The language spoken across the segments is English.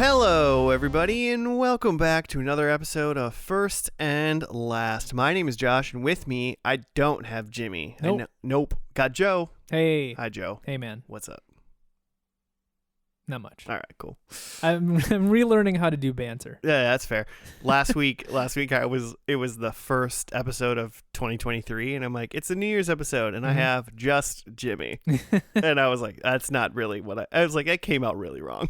Hello, everybody, and welcome back to another episode of First and Last. My name is Josh, and with me, I don't have Jimmy. Nope. Got Joe. Hey. Hi, Joe. Hey, man. What's up? Not much. All right, cool. I'm relearning how to do banter. Yeah, that's fair. Last week, it was the first episode of 2023, and I'm like, it's a New Year's episode, and I have just Jimmy, and I was like, that's not really what I was like. That came out really wrong.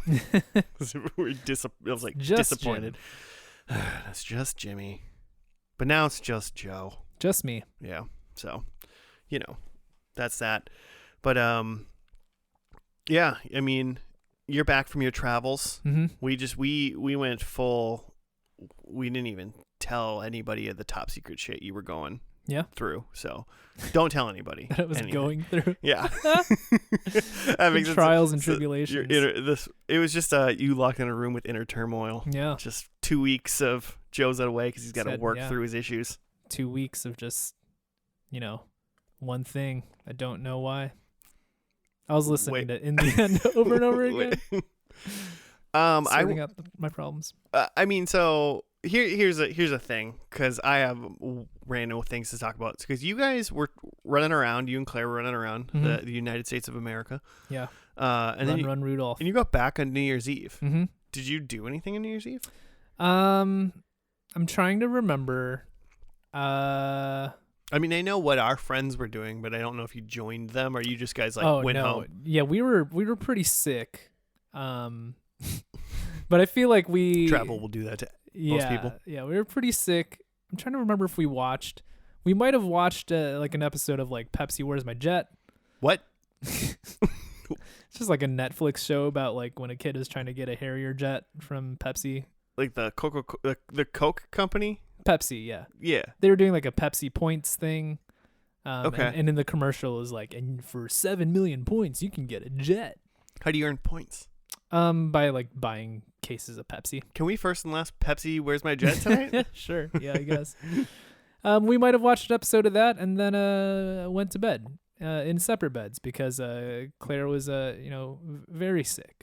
I was like disappointed. That's just Jimmy, but now it's just Joe. Just me. Yeah. So, that's that. But yeah. I mean, you're back from your travels. Mm-hmm. We went full. We didn't even tell anybody of the top secret shit you were going through. So don't tell anybody. That I was going through. Yeah. Trials and tribulations. It was just you locked in a room with inner turmoil. Yeah. Just 2 weeks of Joe's out of the way because he's got to work through his issues. 2 weeks of just, one thing. I don't know why. I was listening to In the End over and over again. Sorting out my problems. I mean, so here's a thing, because I have random things to talk about. Because you guys were running around, you and Claire were running around the United States of America. Yeah. And run Rudolph. And you got back on New Year's Eve. Mm-hmm. Did you do anything on New Year's Eve? I'm trying to remember. I mean, I know what our friends were doing, but I don't know if you joined them or you just guys went home. Yeah, we were pretty sick. But I feel like travel will do that to most people. Yeah, we were pretty sick. I'm trying to remember if we might have watched like an episode of like Pepsi Where's My Jet. What? It's just like a Netflix show about like when a kid is trying to get a Harrier jet from Pepsi. Like the Coke company? Pepsi, yeah. Yeah. They were doing like a Pepsi points thing. Okay. And in the commercial is like, and for 7 million points, you can get a jet. How do you earn points? By like buying cases of Pepsi. Can we first and last Pepsi Where's My Jet tonight? Sure. Yeah, I guess. We might have watched an episode of that and then went to bed in separate beds because Claire was very sick.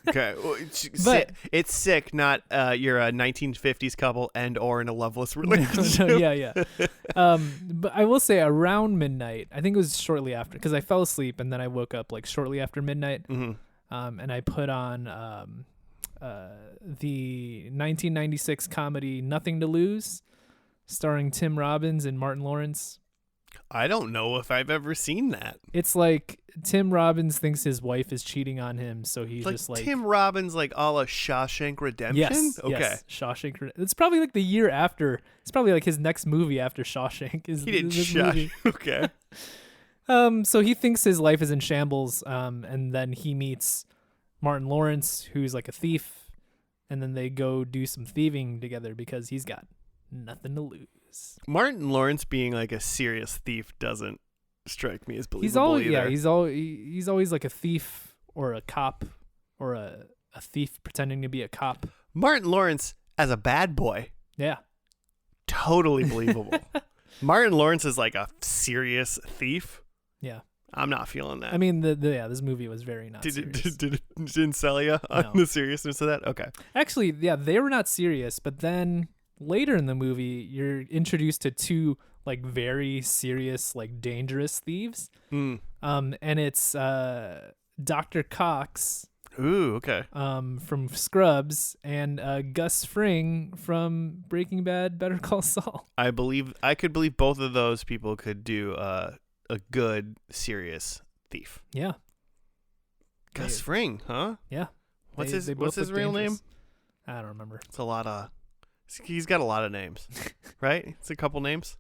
Okay, but it's sick, not you're a 1950s couple and or in a loveless relationship. No, yeah. But I will say around midnight, I think it was shortly after, because I fell asleep and then I woke up like shortly after midnight. Mm-hmm. And I put on the 1996 comedy Nothing to Lose, starring Tim Robbins and Martin Lawrence. I don't know if I've ever seen that. It's like Tim Robbins thinks his wife is cheating on him, so he's like just like Tim Robbins, like a la Shawshank Redemption. Yes, okay. Yes, Shawshank. It's probably like the year after. It's probably like his next movie after Shawshank is. He did movie. Okay. So he thinks his life is in shambles. And then he meets Martin Lawrence, who's like a thief, and then they go do some thieving together because he's got nothing to lose. Martin Lawrence being like a serious thief doesn't strike me as believable either. He's always like a thief or a cop or a thief pretending to be a cop. Martin Lawrence as a bad boy. Yeah. Totally believable. Martin Lawrence is like a serious thief. Yeah. I'm not feeling that. I mean, this movie was very not serious. Didn't sell you on the seriousness of that? Okay. Actually, yeah, they were not serious, but then later in the movie, you're introduced to two like very serious, like dangerous thieves. And it's Dr. Cox. Ooh, okay. From Scrubs and Gus Fring from Breaking Bad, Better Call Saul. I could believe both of those people could do a good serious thief. Yeah. Gus Fring, huh? Yeah. What's his real name? I don't remember. It's a lot of. He's got a lot of names, right? It's a couple names.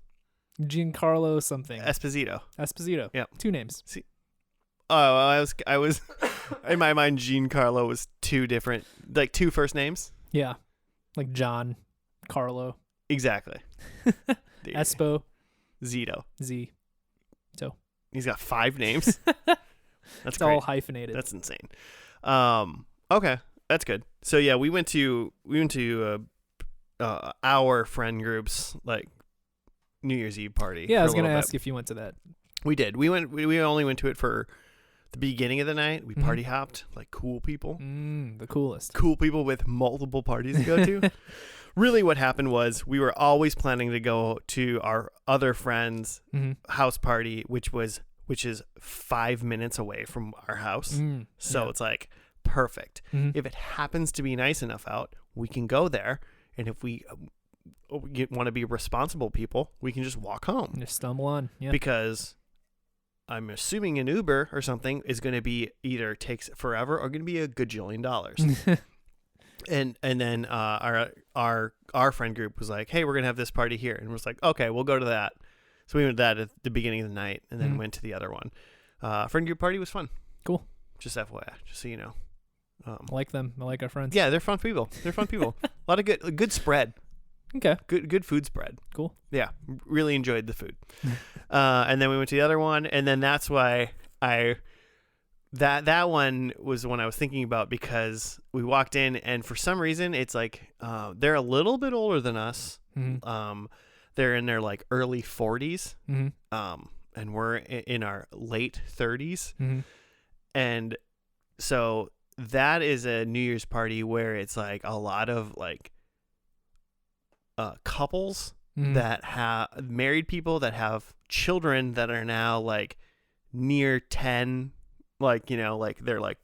Giancarlo something. Esposito. Yeah. 2 names. See. Oh, I was in my mind. Giancarlo was 2 different, like 2 first names. Yeah, like John, Carlo. Exactly. Espo. Zito. Z. So. He's got 5 names. That's great. All hyphenated. That's insane. Okay, that's good. So yeah, we went to our friend group's like New Year's Eve party. Yeah, I was gonna ask if you went to that. We did. We only went to it for The beginning of the night, we party hopped like cool people. The coolest. Cool people with multiple parties to go to. Really what happened was we were always planning to go to our other friend's house party, which is 5 minutes away from our house. So it's like perfect. If it happens to be nice enough out, we can go there. And if we want to be responsible people, we can just walk home. Just stumble on. Yeah. Because I'm assuming an Uber or something is going to be either takes forever or going to be a gajillion dollars. and then our friend group was like, hey, we're going to have this party here. And was like, okay, we'll go to that. So we went to that at the beginning of the night and then went to the other one. Friend group party was fun. Cool. Just FYI, just so you know. I like them. I like our friends. Yeah, they're fun people. A lot of good spread. Okay. Good food spread. Cool. Yeah, really enjoyed the food. And then we went to the other one, and then that's why that one was the one I was thinking about, because we walked in, and for some reason it's like they're a little bit older than us. They're in their like early 40s, and we're in our late 30s, and so that is a New Year's party where it's like a lot of like couples that have married people that have children that are now like near 10, like, you know, like they're like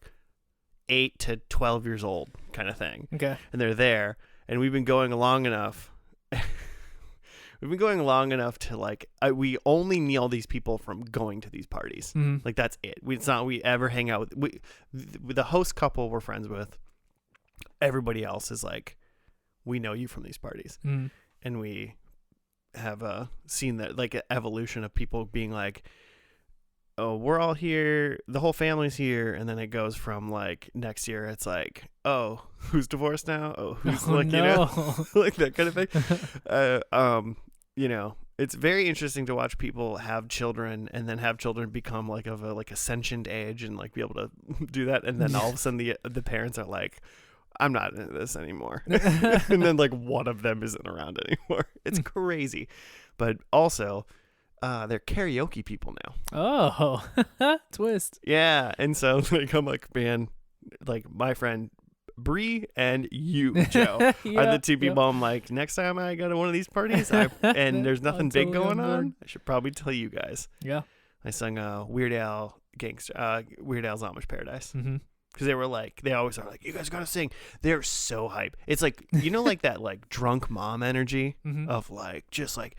8 to 12 years old kind of thing. Okay. And they're there, and we've been going long enough. We've been going long enough to like we only kneel these people from going to these parties. Like that's it. It's not we ever hang out with the host couple we're friends with. Everybody else is like, we know you from these parties, and we have seen that like evolution of people being like, oh, we're all here, the whole family's here, and then it goes from like next year it's like, oh, who's divorced now? Oh, who's you know, like that kind of thing. You know, it's very interesting to watch people have children and then have children become like of a like ascensioned age and like be able to do that, and then all of a sudden the parents are like, I'm not into this anymore. And then like one of them isn't around anymore. It's crazy. But also, they're karaoke people now. Oh, twist. Yeah. And so like, I'm like, man, like my friend Bree and you, Joe, are the two people I'm like, next time I go to one of these parties and there's nothing big going on, I should probably tell you guys. Yeah. I sung Weird Al's Amish Paradise. Because they were like, they always are like, you guys gotta sing. They're so hype. It's like, you know, like that like drunk mom energy of like, just like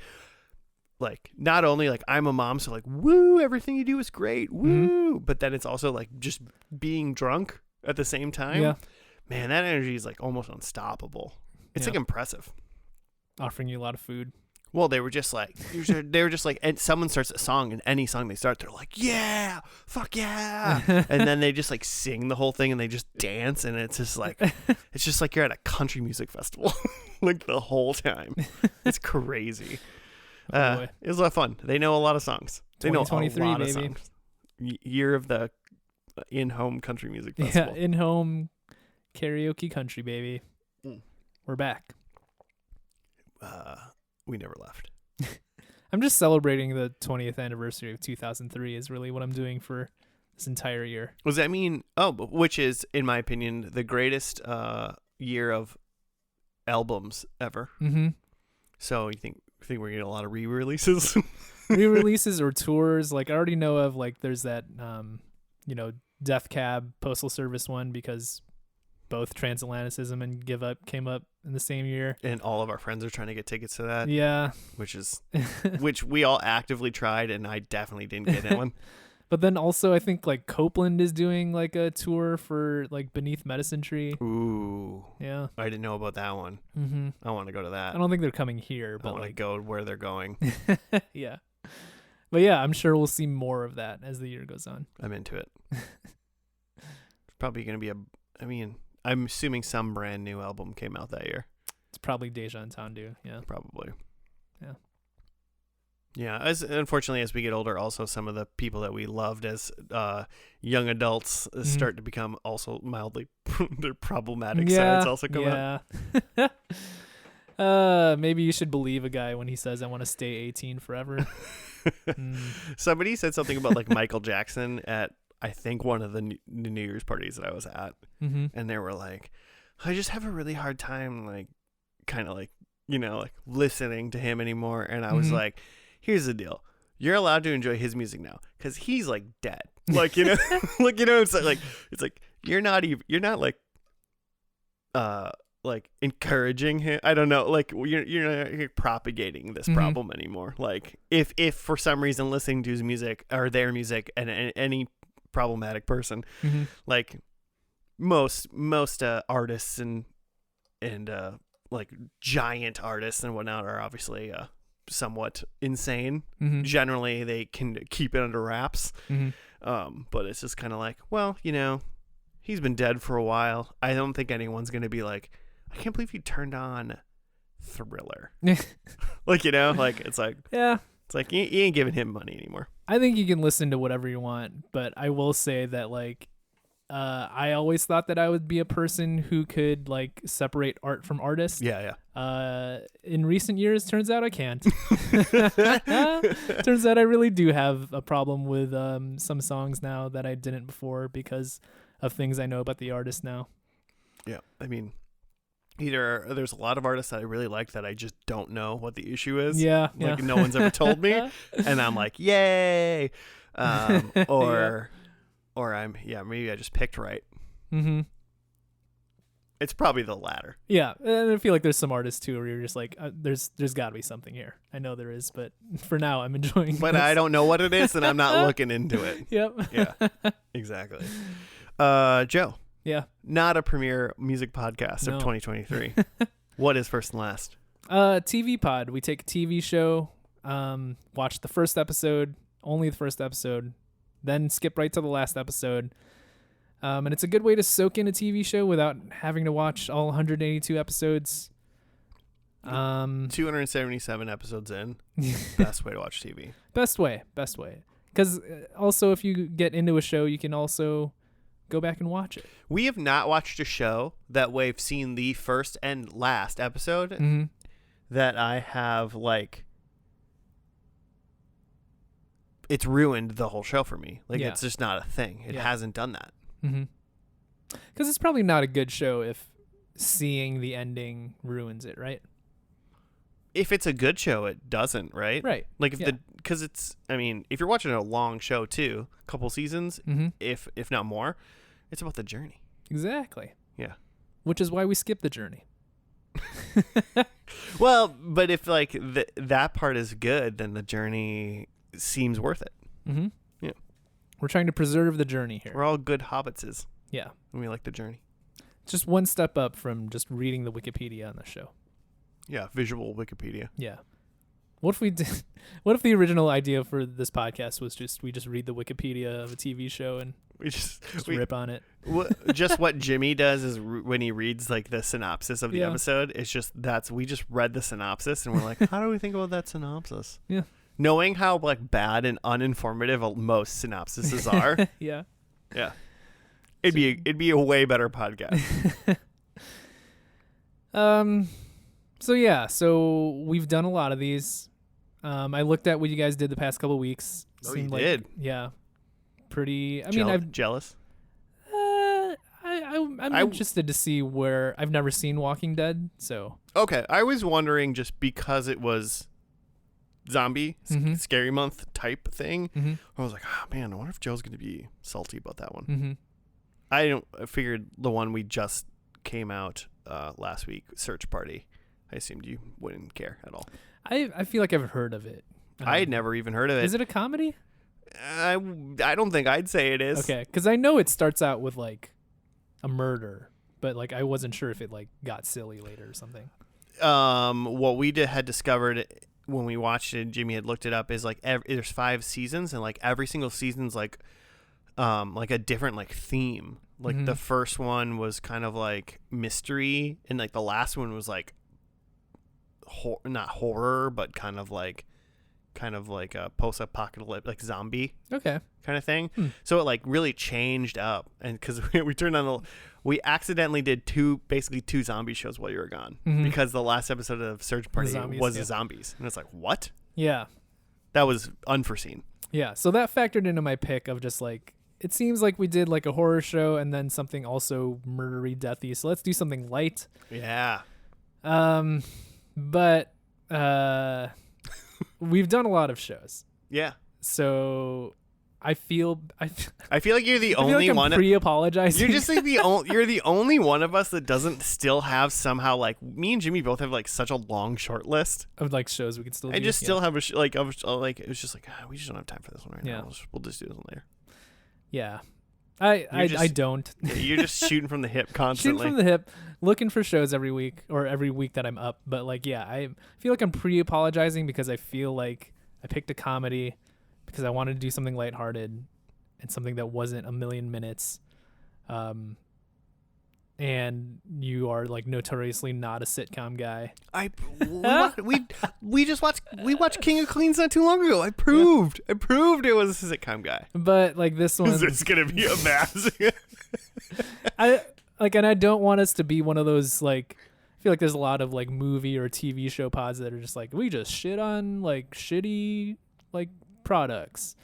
not only like I'm a mom, so like, woo, everything you do is great, woo. But then it's also like just being drunk at the same time. Yeah. Man, that energy is like almost unstoppable. It's like impressive. Offering you a lot of food. Well, they were just like, and someone starts a song, and any song they start, they're like, yeah, fuck yeah. And then they just like sing the whole thing and they just dance. And it's just like you're at a country music festival, like the whole time. It's crazy. It was a lot of fun. They know a lot of songs. They know a lot of songs. Year of the in-home country music festival. Yeah, in-home karaoke country, baby. We're back. We never left. I'm just celebrating the 20th anniversary of 2003 is really what I'm doing for this entire year. Does that mean, which is, in my opinion, the greatest year of albums ever. So you think we're going to get a lot of re-releases? Re-releases or tours. Like I already know of, like there's that, Death Cab Postal Service one, because both Transatlanticism and Give Up came up in the same year. And all of our friends are trying to get tickets to that. Yeah. Which we all actively tried, and I definitely didn't get that one. But then also I think like Copeland is doing like a tour for like Beneath Medicine Tree. Ooh. Yeah. I didn't know about that one. I want to go to that. I don't think they're coming here, but I want to go where they're going. Yeah. But yeah, I'm sure we'll see more of that as the year goes on. I'm into it. It's probably going to be I'm assuming some brand new album came out that year. It's probably Deja Entendu. Yeah. Probably. Yeah. Yeah. Unfortunately, as we get older, also some of the people that we loved as young adults start to become also mildly their problematic sides also come out. Maybe you should believe a guy when he says, I want to stay 18 forever. Somebody said something about like Michael Jackson at I think one of the New Year's parties that I was at, and they were like, I just have a really hard time, like, kind of like, like listening to him anymore. And I was like, here's the deal. You're allowed to enjoy his music now because he's like dead. Like, it's like, you're not like encouraging him. I don't know. Like you're not propagating this problem anymore. Like if for some reason listening to his music or their music and any problematic person, like most artists and like giant artists and whatnot are obviously somewhat insane. Generally they can keep it under wraps. But it's just kind of like, well, he's been dead for a while. I don't think anyone's gonna be like, I can't believe you turned on Thriller. Like, like it's like, yeah, it's like you ain't giving him money anymore. I think you can listen to whatever you want, but I will say that like I always thought that I would be a person who could like separate art from artist. Yeah. In recent years, turns out I can't. Turns out I really do have a problem with some songs now that I didn't before because of things I know about the artist now. Yeah, I mean, either there's a lot of artists that I really like that I just don't know what the issue is. Yeah, like no one's ever told me, and I'm like, yay, or maybe I just picked right. It's probably the latter. Yeah, and I feel like there's some artists too where you're just like, there's got to be something here. I know there is, but for now I'm enjoying. But I don't know what it is, and I'm not looking into it. Yep. Yeah. Exactly. Joe. Yeah. Not a premier music podcast No. of 2023. What is first and last? TV pod. We take a TV show, watch the first episode, only the first episode, then skip right to the last episode. And it's a good way to soak in a TV show without having to watch all 182 episodes. 277 episodes in. Best way to watch TV. Best way. Because also, if you get into a show, you can also go back and watch it. We have not watched a show that we've seen the first and last episode that I have, like, it's ruined the whole show for me. Like, it's just not a thing. It hasn't done that. Because it's probably not a good show if seeing the ending ruins it, right? If it's a good show, it doesn't, right? Right. Like because it's, I mean, if you're watching a long show too, a couple seasons, if not more, it's about the journey. Exactly. Yeah. Which is why we skip the journey. Well, but if like that part is good, then the journey seems worth it. Yeah. We're trying to preserve the journey here. We're all good hobbitses. Yeah. And we like the journey. Just one step up from just reading the Wikipedia on the show. Yeah, visual Wikipedia. Yeah. What if we did? What if the original idea for this podcast was we just read the Wikipedia of a TV show and we just rip on it? Just what Jimmy does is when he reads like the synopsis of the episode, it's just we just read the synopsis and we're like, how do we think about that synopsis? Yeah. Knowing how like bad and uninformative most synopsises are. Yeah. Yeah. It'd be a way better podcast. So we've done a lot of these. I looked at what you guys did the past couple of weeks. Oh, you did? Yeah. Pretty. I mean, I'm jealous. I'm interested to see where I've never seen Walking Dead. So okay, I was wondering just because it was zombie scary month type thing. I was like, oh man, I wonder if Joe's gonna be salty about that one. I figured the one we just came out last week, Search Party. I assumed you wouldn't care at all. I feel like I've heard of it. I had never even heard of it. Is it a comedy? I don't think I'd say it is. Okay, because I know it starts out with like a murder, but like I wasn't sure if it like got silly later or something. What we had discovered when we watched it, Jimmy had looked it up, is like there's 5 seasons and like every single season's like a different like theme. Like the first one was kind of like mystery, and like the last one was like not horror, but kind of like a post-apocalyptic, like zombie kind of thing. So it like really changed up, and because we turned on we accidentally did basically two zombie shows while you were gone, because the last episode of Search Party was the zombies, and it's like, what? Yeah, that was unforeseen. Yeah, so that factored into my pick of just like, it seems like we did like a horror show and then something also murdery, deathy. So let's do something light. Yeah. But we've done a lot of shows. Yeah. So I feel like you're the I feel only like I'm one. pre-apologizing. You're just like you're the only one of us that doesn't still have somehow like me and Jimmy both have like such a long short list of like shows we could still do. I just still have a like I was like it was just like we just don't have time for this one right Yeah. now. We'll just do this one later. Yeah. I just- don't. You're just shooting from the hip constantly. Shooting from the hip, looking for shows every week or every week that I'm up. But like, yeah, I feel like I'm pre-apologizing because I feel like I picked a comedy because I wanted to do something lighthearted and something that wasn't a million minutes. And you are like notoriously not a sitcom guy. We watched King of Queens not too long ago. I proved it was a sitcom guy. But like this one, It's gonna be a mess. and I don't want us to be one of those like. I feel like there's a lot of like movie or TV show pods that are just like we just shit on like shitty like products,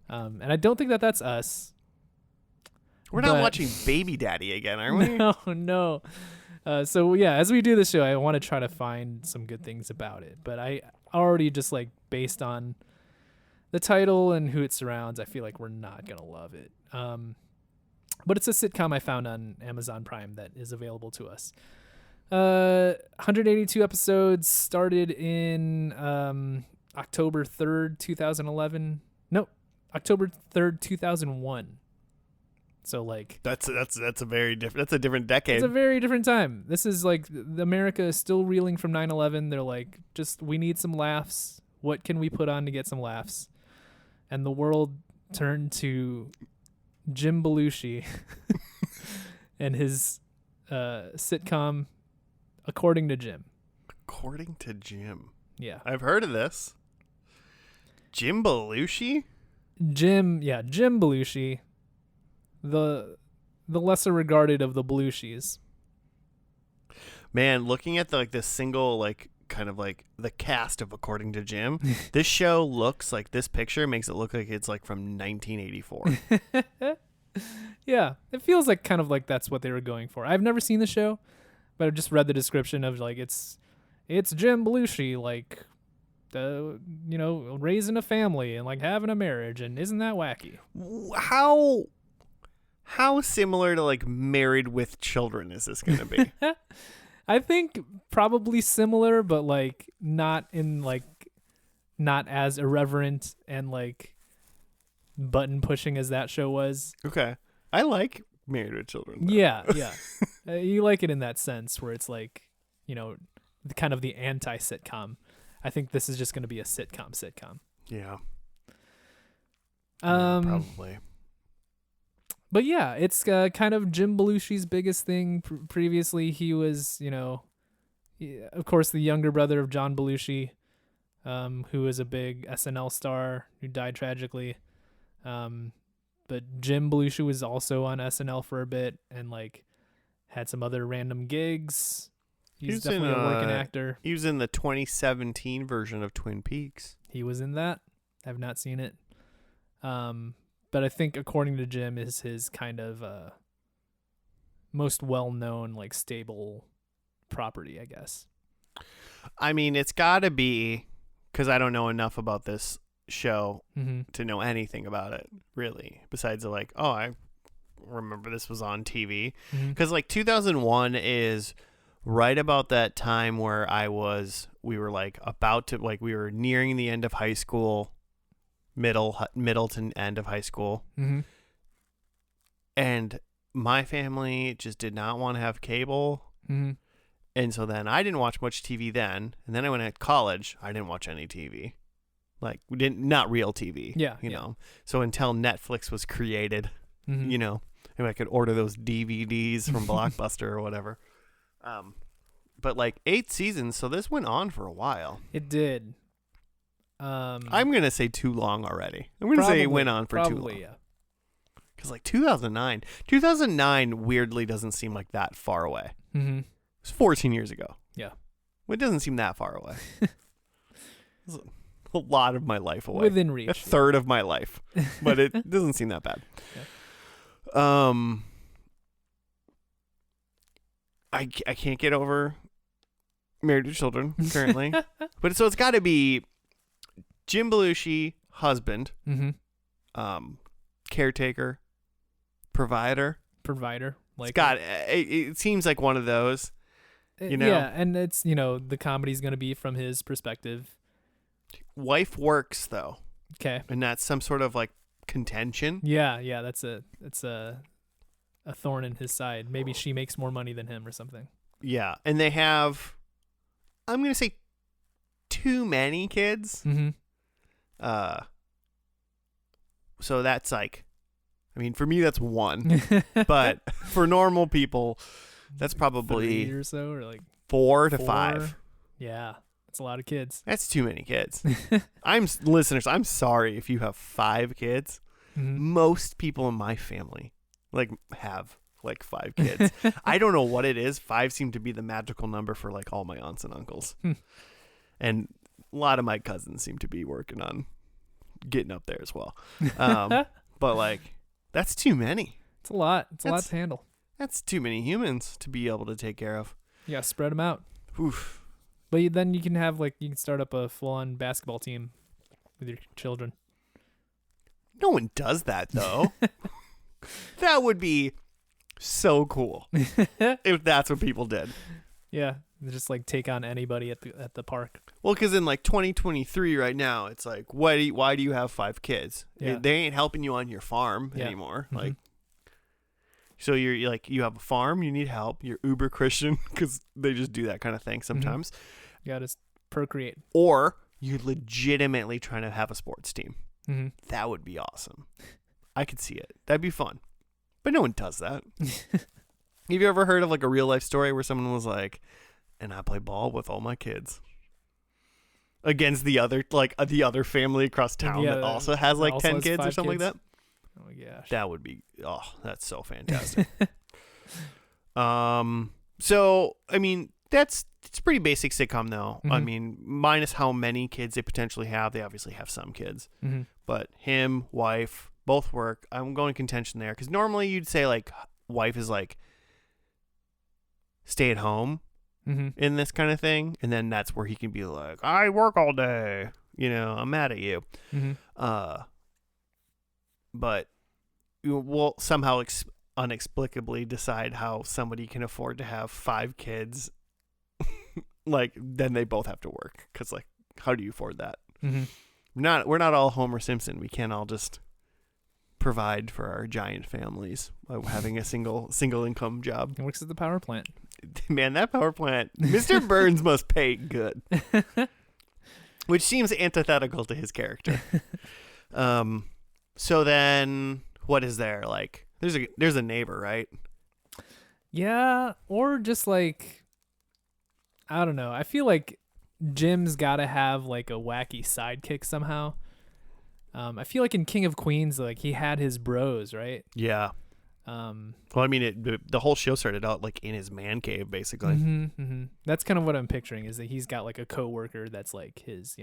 and I don't think that that's us. We're not watching Baby Daddy again, are we? No. So yeah, as we do this show, I want to try to find some good things about it. But I already just like based on the title and who it surrounds, I feel like we're not gonna love it. But it's a sitcom I found on Amazon Prime that is available to us. 182 episodes, started in October 3rd, 2011. No, October 3rd, 2001. So like that's a very different. That's a different decade. It's a very different time. This is like America is still reeling from 9/11. They're like, we need some laughs. What can we put on to get some laughs? And the world turned to Jim Belushi and his sitcom, According to Jim. According to Jim. Yeah, I've heard of this. Jim Belushi. Jim Belushi. The lesser regarded of the Belushis. Man, looking at the single kind of like the cast of According to Jim, this show looks like this picture makes it look like it's like from 1984. Yeah, it feels like kind of like that's what they were going for. I've never seen the show, but I've just read the description of like it's Jim Belushi like raising a family and like having a marriage, and isn't that wacky? How similar to like Married with Children is this going to be? I think probably similar, but like not as irreverent and like button pushing as that show was. Okay. I like Married with Children, though. Yeah. You like it in that sense where it's like, kind of the anti-sitcom. I think this is just going to be a sitcom. Yeah. Probably. But yeah, it's kind of Jim Belushi's biggest thing. Previously, he was, of course, the younger brother of John Belushi, who was a big SNL star who died tragically. But Jim Belushi was also on SNL for a bit and like had some other random gigs. He's definitely a working actor. He was in the 2017 version of Twin Peaks. He was in that. I've not seen it. But I think According to Jim is his kind of most well-known, like, stable property, I guess. I mean, it's got to be, because I don't know enough about this show to know anything about it, really, besides like, oh, I remember this was on TV. Because, like, 2001 is right about that time where we were, like, we were nearing the end of high school, middle to end of high school, and my family just did not want to have cable, and so then I didn't watch much TV then, and then I went to college, I didn't watch any TV, like not real TV, you know. So until Netflix was created, and I could order those DVDs from Blockbuster or whatever, but like 8 seasons, so this went on for a while. It did. I'm gonna say too long already. I'm gonna say it went on for too long. Yeah. Because like 2009 weirdly doesn't seem like that far away. It was 14 years ago. Yeah. Well, it doesn't seem that far away. a lot of my life away. Within reach. A third of my life. But it doesn't seem that bad. Yeah. I can't get over Married with Children currently. But so it's got to be Jim Belushi, husband, caretaker, provider. Like, it seems like one of those. You know? Yeah, and it's, the comedy's going to be from his perspective. Wife works though. Okay. And that's some sort of like contention. Yeah, that's a thorn in his side. Maybe she makes more money than him or something. Yeah, and they have, I'm going to say, too many kids. So that's like, I mean, for me that's one, but for normal people, that's probably 3 or so, or like 4 to 5. Yeah, that's a lot of kids. That's too many kids. Listeners, I'm sorry if you have 5 kids. Most people in my family have 5 kids. I don't know what it is. 5 seem to be the magical number for all my aunts and uncles. And a lot of my cousins seem to be working on getting up there as well. But that's too many. It's a lot. It's a lot to handle. That's too many humans to be able to take care of. Yeah, spread them out. Oof. But then you can have you can start up a full-on basketball team with your children. No one does that though. That would be so cool if that's what people did. Yeah, just take on anybody at the park. Well, because in 2023 right now, it's why do you have 5 kids? Yeah. They ain't helping you on your farm anymore. So you're you have a farm, you need help. You're uber Christian because they just do that kind of thing sometimes. You gotta procreate. Or you're legitimately trying to have a sports team. That would be awesome. I could see it. That'd be fun. But no one does that. Have you ever heard of a real life story where someone was and I play ball with all my kids against the other family across town that also has 10 kids or something like that? Oh my gosh. That would be that's so fantastic. So I mean it's a pretty basic sitcom though. I mean, minus how many kids they potentially have. They obviously have some kids. But him, wife, both work. I'm going contention there because normally you'd say wife is stay at home in this kind of thing, and then that's where he can be I work all day. I'm mad at you. But we'll somehow inexplicably decide how somebody can afford to have 5 kids. Then they both have to work because how do you afford that? We're not all Homer Simpson. We can't all just provide for our giant families by having a single income job. It works at the power plant. Man, that power plant, Mr. Burns must pay good, which seems antithetical to his character. So then what is there? There's a neighbor, right? Yeah, or just I don't know. I feel like Jim's got to have a wacky sidekick somehow. I feel like in King of Queens, he had his bros, right? Yeah. Well, I mean, the whole show started out in his man cave, basically. That's kind of what I'm picturing is that he's got a coworker that's his,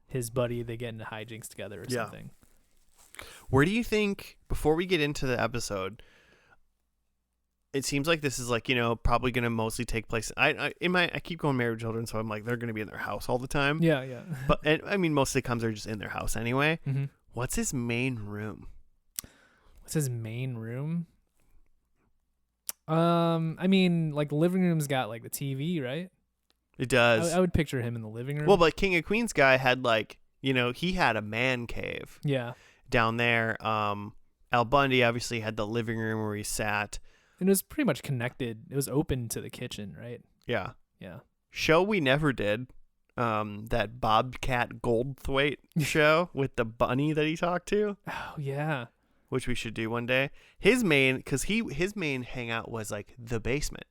his buddy. They get into hijinks together or something. Where do you think, before we get into the episode, it seems like this is probably going to mostly take place. I keep going Married with Children, so I'm they're going to be in their house all the time. Yeah. But I mean, most sitcoms are just in their house anyway. What's his main room? What's his main room? I mean, living room's got the TV, right? It does. I would picture him in the living room. Well, but King of Queens guy had he had a man cave. Yeah. Down there. Al Bundy obviously had the living room where he sat. And it was pretty much connected. It was open to the kitchen, right? Yeah. Yeah. Show we never did. That Bobcat Goldthwait show with the bunny that he talked to. Oh yeah. Which we should do one day. His main hangout was the basement.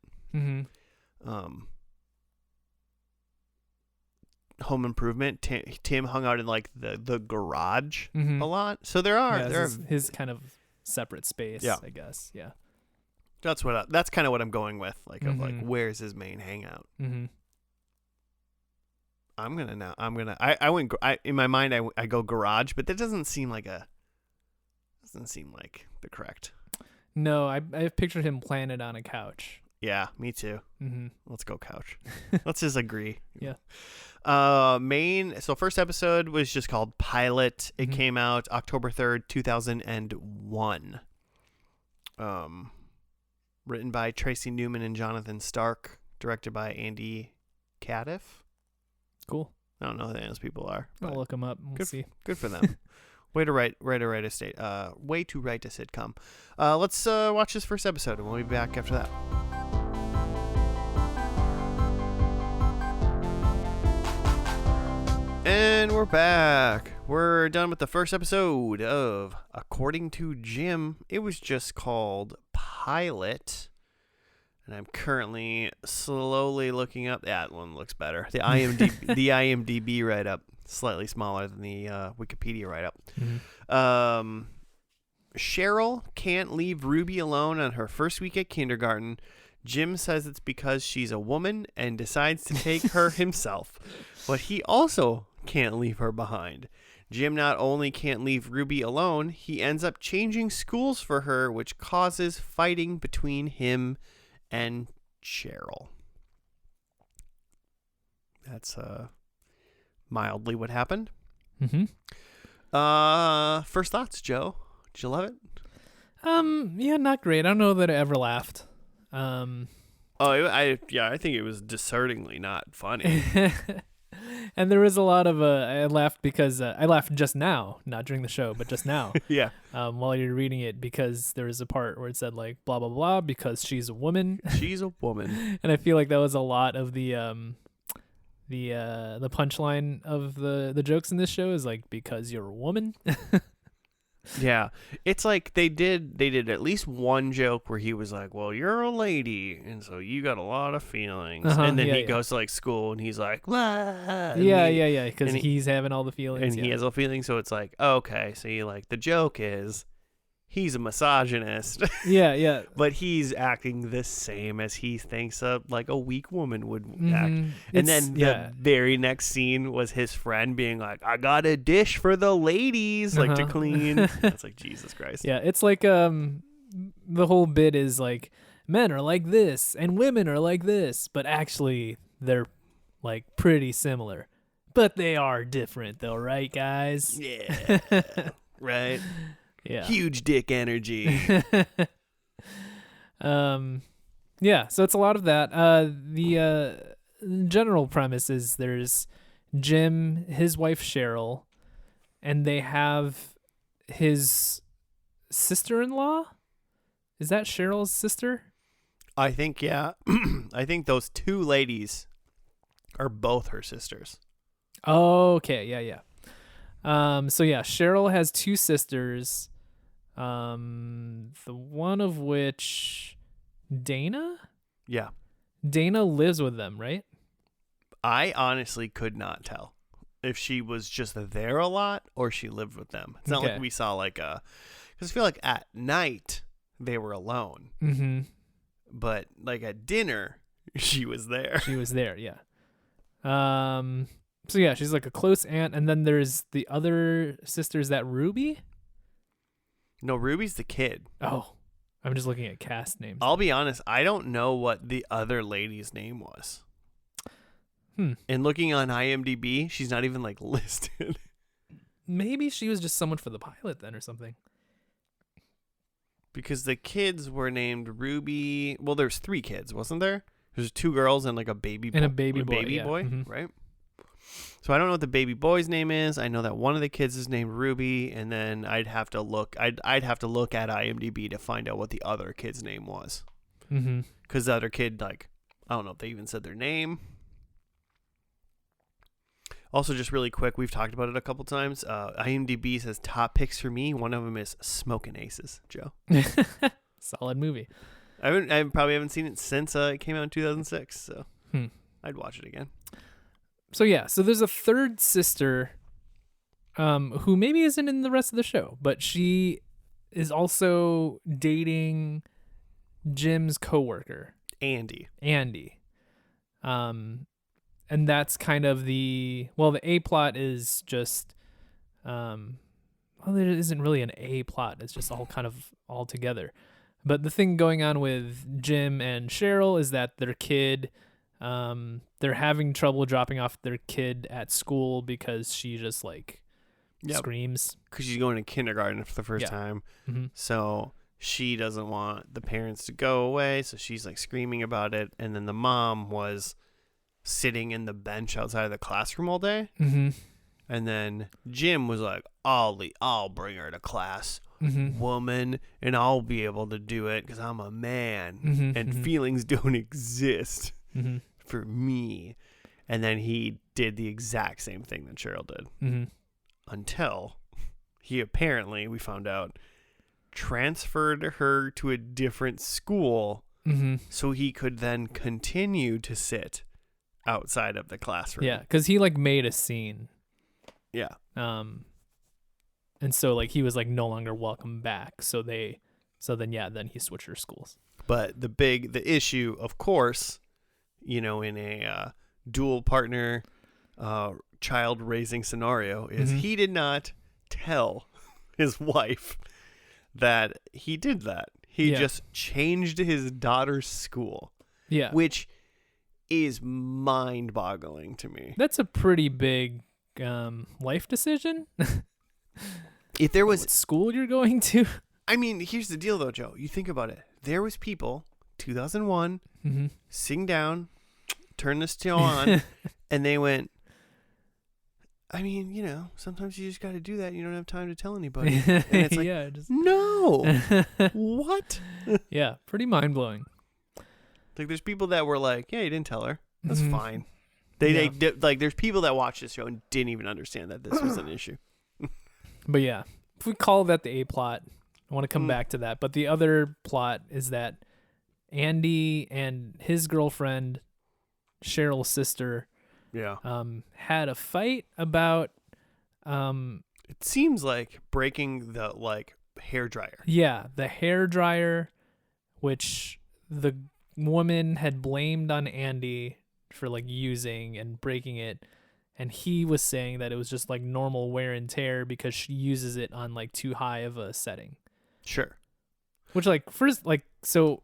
Home Improvement. Tim hung out in the garage a lot. So there are his kind of separate space. I guess. Yeah. That's kind of what I'm going with. Where's his main hangout? I went. In my mind, I go garage, but that doesn't seem like the correct. No, I've pictured him planted on a couch. Yeah, me too. Mm-hmm. Let's go couch. Let's just agree. Yeah. So first episode was just called Pilot. It Mm-hmm. came out October 3rd, 2001. Written by Tracy Newman and Jonathan Stark, directed by Andy Cadiff. Cool. I don't know who those people are. I'll But look him up. We'll see. good for them. Way to write a sitcom. Let's watch this first episode, and we'll be back after that. And we're back. We're done with the first episode of According to Jim. It was just called Pilot. And I'm currently slowly looking up. That one looks better. The IMDb write-up, slightly smaller than the Wikipedia write-up. Mm-hmm. Cheryl can't leave Ruby alone on her first week at kindergarten. Jim says it's because she's a woman and decides to take her himself. But he also can't leave her behind. Jim not only can't leave Ruby alone, he ends up changing schools for her, which causes fighting between him and Cheryl. That's mildly what happened. Mm-hmm. First thoughts, Joe. Did you love it? Yeah, not great. I don't know that I ever laughed. I think it was discerningly not funny. And there was a lot of I laughed because I laughed just now, not during the show, but just now. Yeah. While you're reading it, because there was a part where it said like blah blah blah because she's a woman. She's a woman. And I feel like that was a lot of the punchline of the jokes in this show is like because you're a woman. Yeah, it's like they did at least one joke where he was like, well, you're a lady and so you got a lot of feelings. And then he goes to like school and he's like, blah, yeah, because he's having all the feelings and he has all feelings. So it's like, okay, so you like the joke is he's a misogynist. Yeah. But he's acting the same as he thinks a weak woman would act. And then the very next scene was his friend being like, I got a dish for the ladies, like to clean. It's like, Jesus Christ. Yeah, it's like the whole bit is like men are like this and women are like this, but actually they're like pretty similar. But they are different though, right, guys? Yeah. Right. Yeah. Huge dick energy. Yeah, so it's a lot of that. The general premise is there's Jim, his wife Cheryl, and they have his sister-in-law. Is that Cheryl's sister? I think, yeah. I think those two ladies are both her sisters. Okay, yeah. So yeah, Cheryl has two sisters. The one of which Dana lives with them, right? I honestly could not tell if she was just there a lot or she lived with them. It's not like we saw because I feel like at night they were alone. Mm-hmm. But like at dinner, she was there. She was there, yeah. So yeah, she's like a close aunt, and then there's the other sister. Is that Ruby? No, Ruby's the kid. Oh, I'm just looking at cast names. I'll be honest, I don't know what the other lady's name was. And looking on IMDb, she's not even like listed. Maybe she was just someone for the pilot then or something. Because the kids were named Ruby. Well, there's 3 kids, wasn't there? There's 2 girls and like a baby boy. And a baby boy, yeah. Mm-hmm. Right? So I don't know what the baby boy's name is. I know that one of the kids is named Ruby, and then I'd have to look. I'd have to look at IMDb to find out what the other kid's name was. Mm-hmm. Because the other kid, like, I don't know if they even said their name. Also, just really quick, we've talked about it a couple times. IMDb says top picks for me. One of them is Smokin' Aces, Joe. Solid movie. I probably haven't seen it since it came out in 2006, so I'd watch it again. So yeah, so there's a third sister who maybe isn't in the rest of the show, but she is also dating Jim's coworker, Andy. and that's kind of the A plot is just there isn't really an A plot. It's just all kind of all together. But the thing going on with Jim and Cheryl is that their kid, they're having trouble dropping off their kid at school because she just like screams. Because she's going to kindergarten for the first time. Mm-hmm. So she doesn't want the parents to go away. So she's like screaming about it. And then the mom was sitting in the bench outside of the classroom all day. Mm-hmm. And then Jim was like, I'll bring her to class, woman, and I'll be able to do it because I'm a man and feelings don't exist for me. And then he did the exact same thing that Cheryl did until he apparently, we found out, transferred her to a different school so he could then continue to sit outside of the classroom. Yeah, because he like made a scene. Yeah. And so like he was like no longer welcome back. So then he switched her schools. But the issue, of course, in a dual partner child raising scenario is he did not tell his wife that he did that. He just changed his daughter's school. Yeah. Which is mind-boggling to me. That's a pretty big life decision. If there was what school you're going to. I mean, here's the deal though, Joe. You think about it. There was people 2001 sitting down, turn this show on, and they went, I mean, sometimes you just got to do that. You don't have time to tell anybody. And it's like, no. What? Yeah, pretty mind-blowing. Like there's people that were like, yeah, you didn't tell her. That's fine. They like there's people that watched this show and didn't even understand that this was an issue. But yeah, if we call that the A plot, I want to come back to that. But the other plot is that Andy and his girlfriend, Cheryl's sister, had a fight about it seems like breaking the hair dryer. Yeah, the hair dryer, which the woman had blamed on Andy for like using and breaking it, and he was saying that it was just like normal wear and tear because she uses it on like too high of a setting. Sure. Which like first like so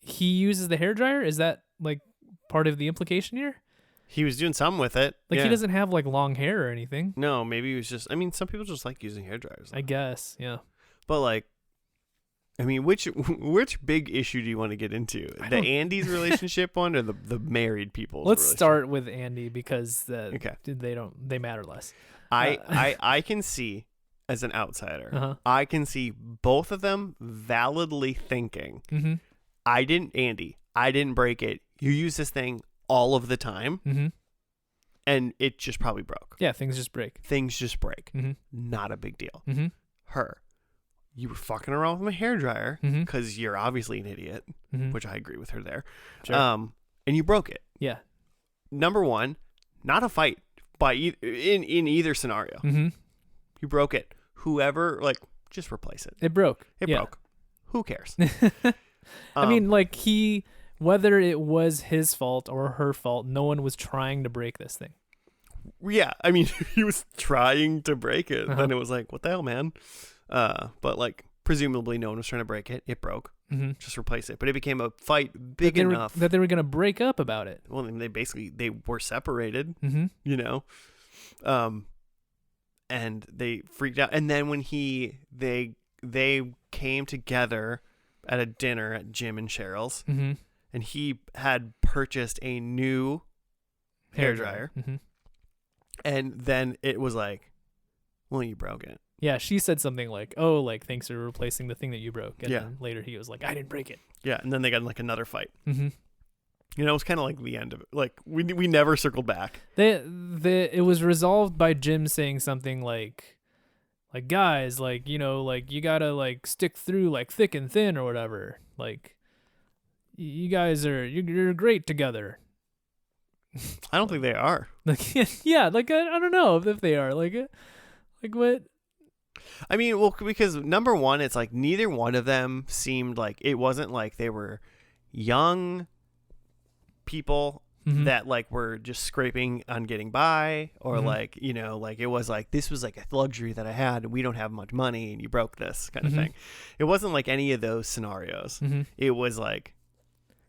he uses the hair dryer, is that like part of the implication here? He was doing something with it. Like he doesn't have like long hair or anything. No, maybe he was just, I mean, some people just like using hair dryers. I guess, yeah. But like, I mean, which big issue do you want to get into? The Andy's relationship one or the married people's Let's start with Andy because they matter less. I can see, as an outsider, I can see both of them validly thinking, I didn't break it. You use this thing all of the time, and it just probably broke. Yeah, things just break. Not a big deal. Her. You were fucking around with my hairdryer because you're obviously an idiot, which I agree with her there. Sure. And you broke it. Yeah. Number one, not a fight in either scenario. You broke it. Whoever, just replace it. It broke. It broke. Who cares? I mean, whether it was his fault or her fault, no one was trying to break this thing. Yeah. I mean, he was trying to break it. Then it was like, what the hell, man? But presumably no one was trying to break it. It broke. Just replace it. But it became a fight big enough that they were going to break up about it. Well, I mean, they were separated, and they freaked out. And then when they came together at a dinner at Jim and Cheryl's, and he had purchased a new hairdryer, and then it was like, well, you broke it. Yeah, she said something like, "Oh, thanks for replacing the thing that you broke." And then later he was like, "I didn't break it." Yeah, and then they got in another fight. It was kind of like the end of it. We never circled back. It was resolved by Jim saying something like guys, you gotta stick through thick and thin or whatever. You guys you're great together. I don't think they are. Yeah, I don't know if they are. What? I mean, well, because number one, it's neither one of them seemed it wasn't like they were young people that like were just scraping on getting by, or like, you know, like it was like, this was like a luxury that I had and we don't have much money and you broke this kind of thing. It wasn't like any of those scenarios. It was like,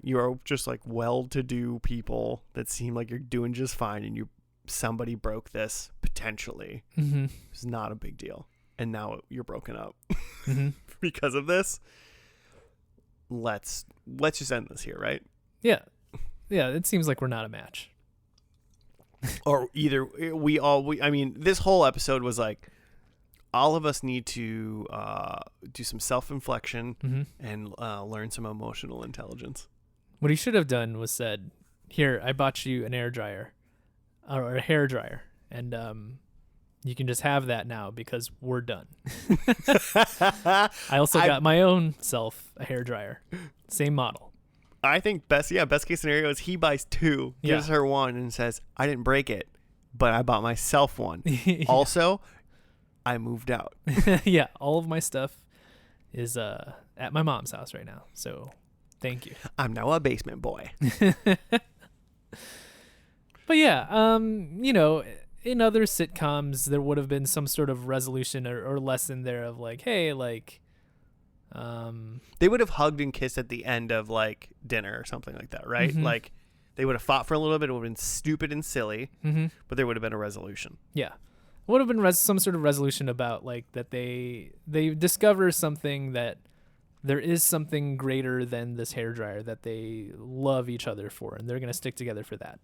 you're just like well-to-do people that seem like you're doing just fine, and somebody broke this potentially. It's not a big deal, and now you're broken up because of this. Let's just end this here, right? Yeah, it seems like we're not a match. Or either I mean, this whole episode was like, all of us need to do some self-inflection and learn some emotional intelligence. What he should have done was said, "Here, I bought you an air dryer, or a hair dryer, and you can just have that now because we're done." I also got my own self a hair dryer, same model. I think best case scenario is he buys two, gives her one, and says, "I didn't break it, but I bought myself one." Also, I moved out. Yeah, all of my stuff is at my mom's house right now, so thank you. I'm now a basement boy. But yeah, you know, in other sitcoms, there would have been some sort of resolution or lesson there of like, hey, like, they would have hugged and kissed at the end of like dinner or something like that, right? Like, they would have fought for a little bit. It would have been stupid and silly, but there would have been a resolution. Yeah, would have been some sort of resolution about like that they discover something, that there is something greater than this hairdryer that they love each other for, and they're going to stick together for that.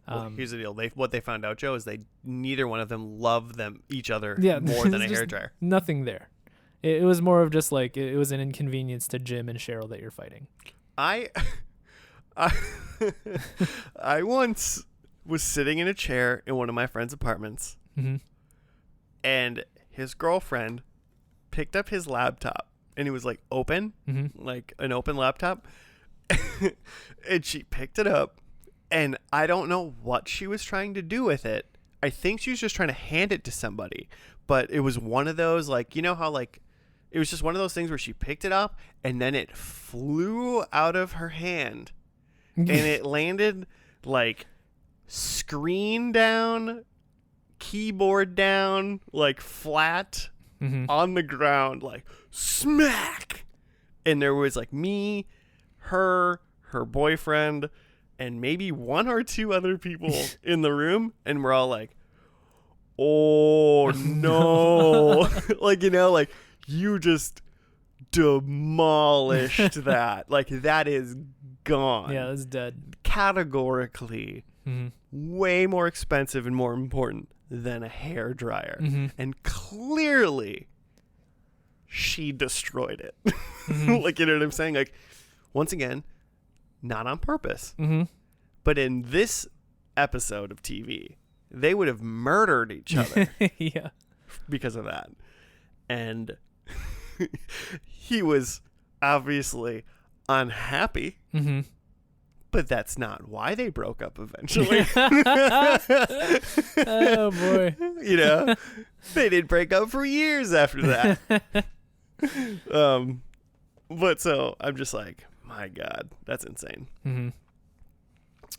Well, here's the deal. What they found out, Joe, is neither one of them loved each other more than a hairdryer. Nothing there. It was more of just like, it was an inconvenience to Jim and Cheryl that you're fighting. I once was sitting in a chair in one of my friend's apartments, and his girlfriend picked up his laptop, and it was like open, like an open laptop, and she picked it up, and I don't know what she was trying to do with it. I think she was just trying to hand it to somebody, but it was one of those, like, you know how like, it was just one of those things where she picked it up and then it flew out of her hand and it landed like screen down, keyboard down, like flat on the ground, like smack. And there was like me, her boyfriend, and maybe one or two other people in the room, and we're all like, oh no. Like, you know, like, you just demolished that. Like, that is gone. Yeah, it's dead. Categorically way more expensive and more important than a hairdryer. And clearly she destroyed it. Like, you know what I'm saying? Like, once again, not on purpose. But in this episode of TV, they would have murdered each other because of that. And he was obviously unhappy, but that's not why they broke up eventually. Oh, boy. You know, they didn't break up for years after that. But so I'm just like, my God, that's insane.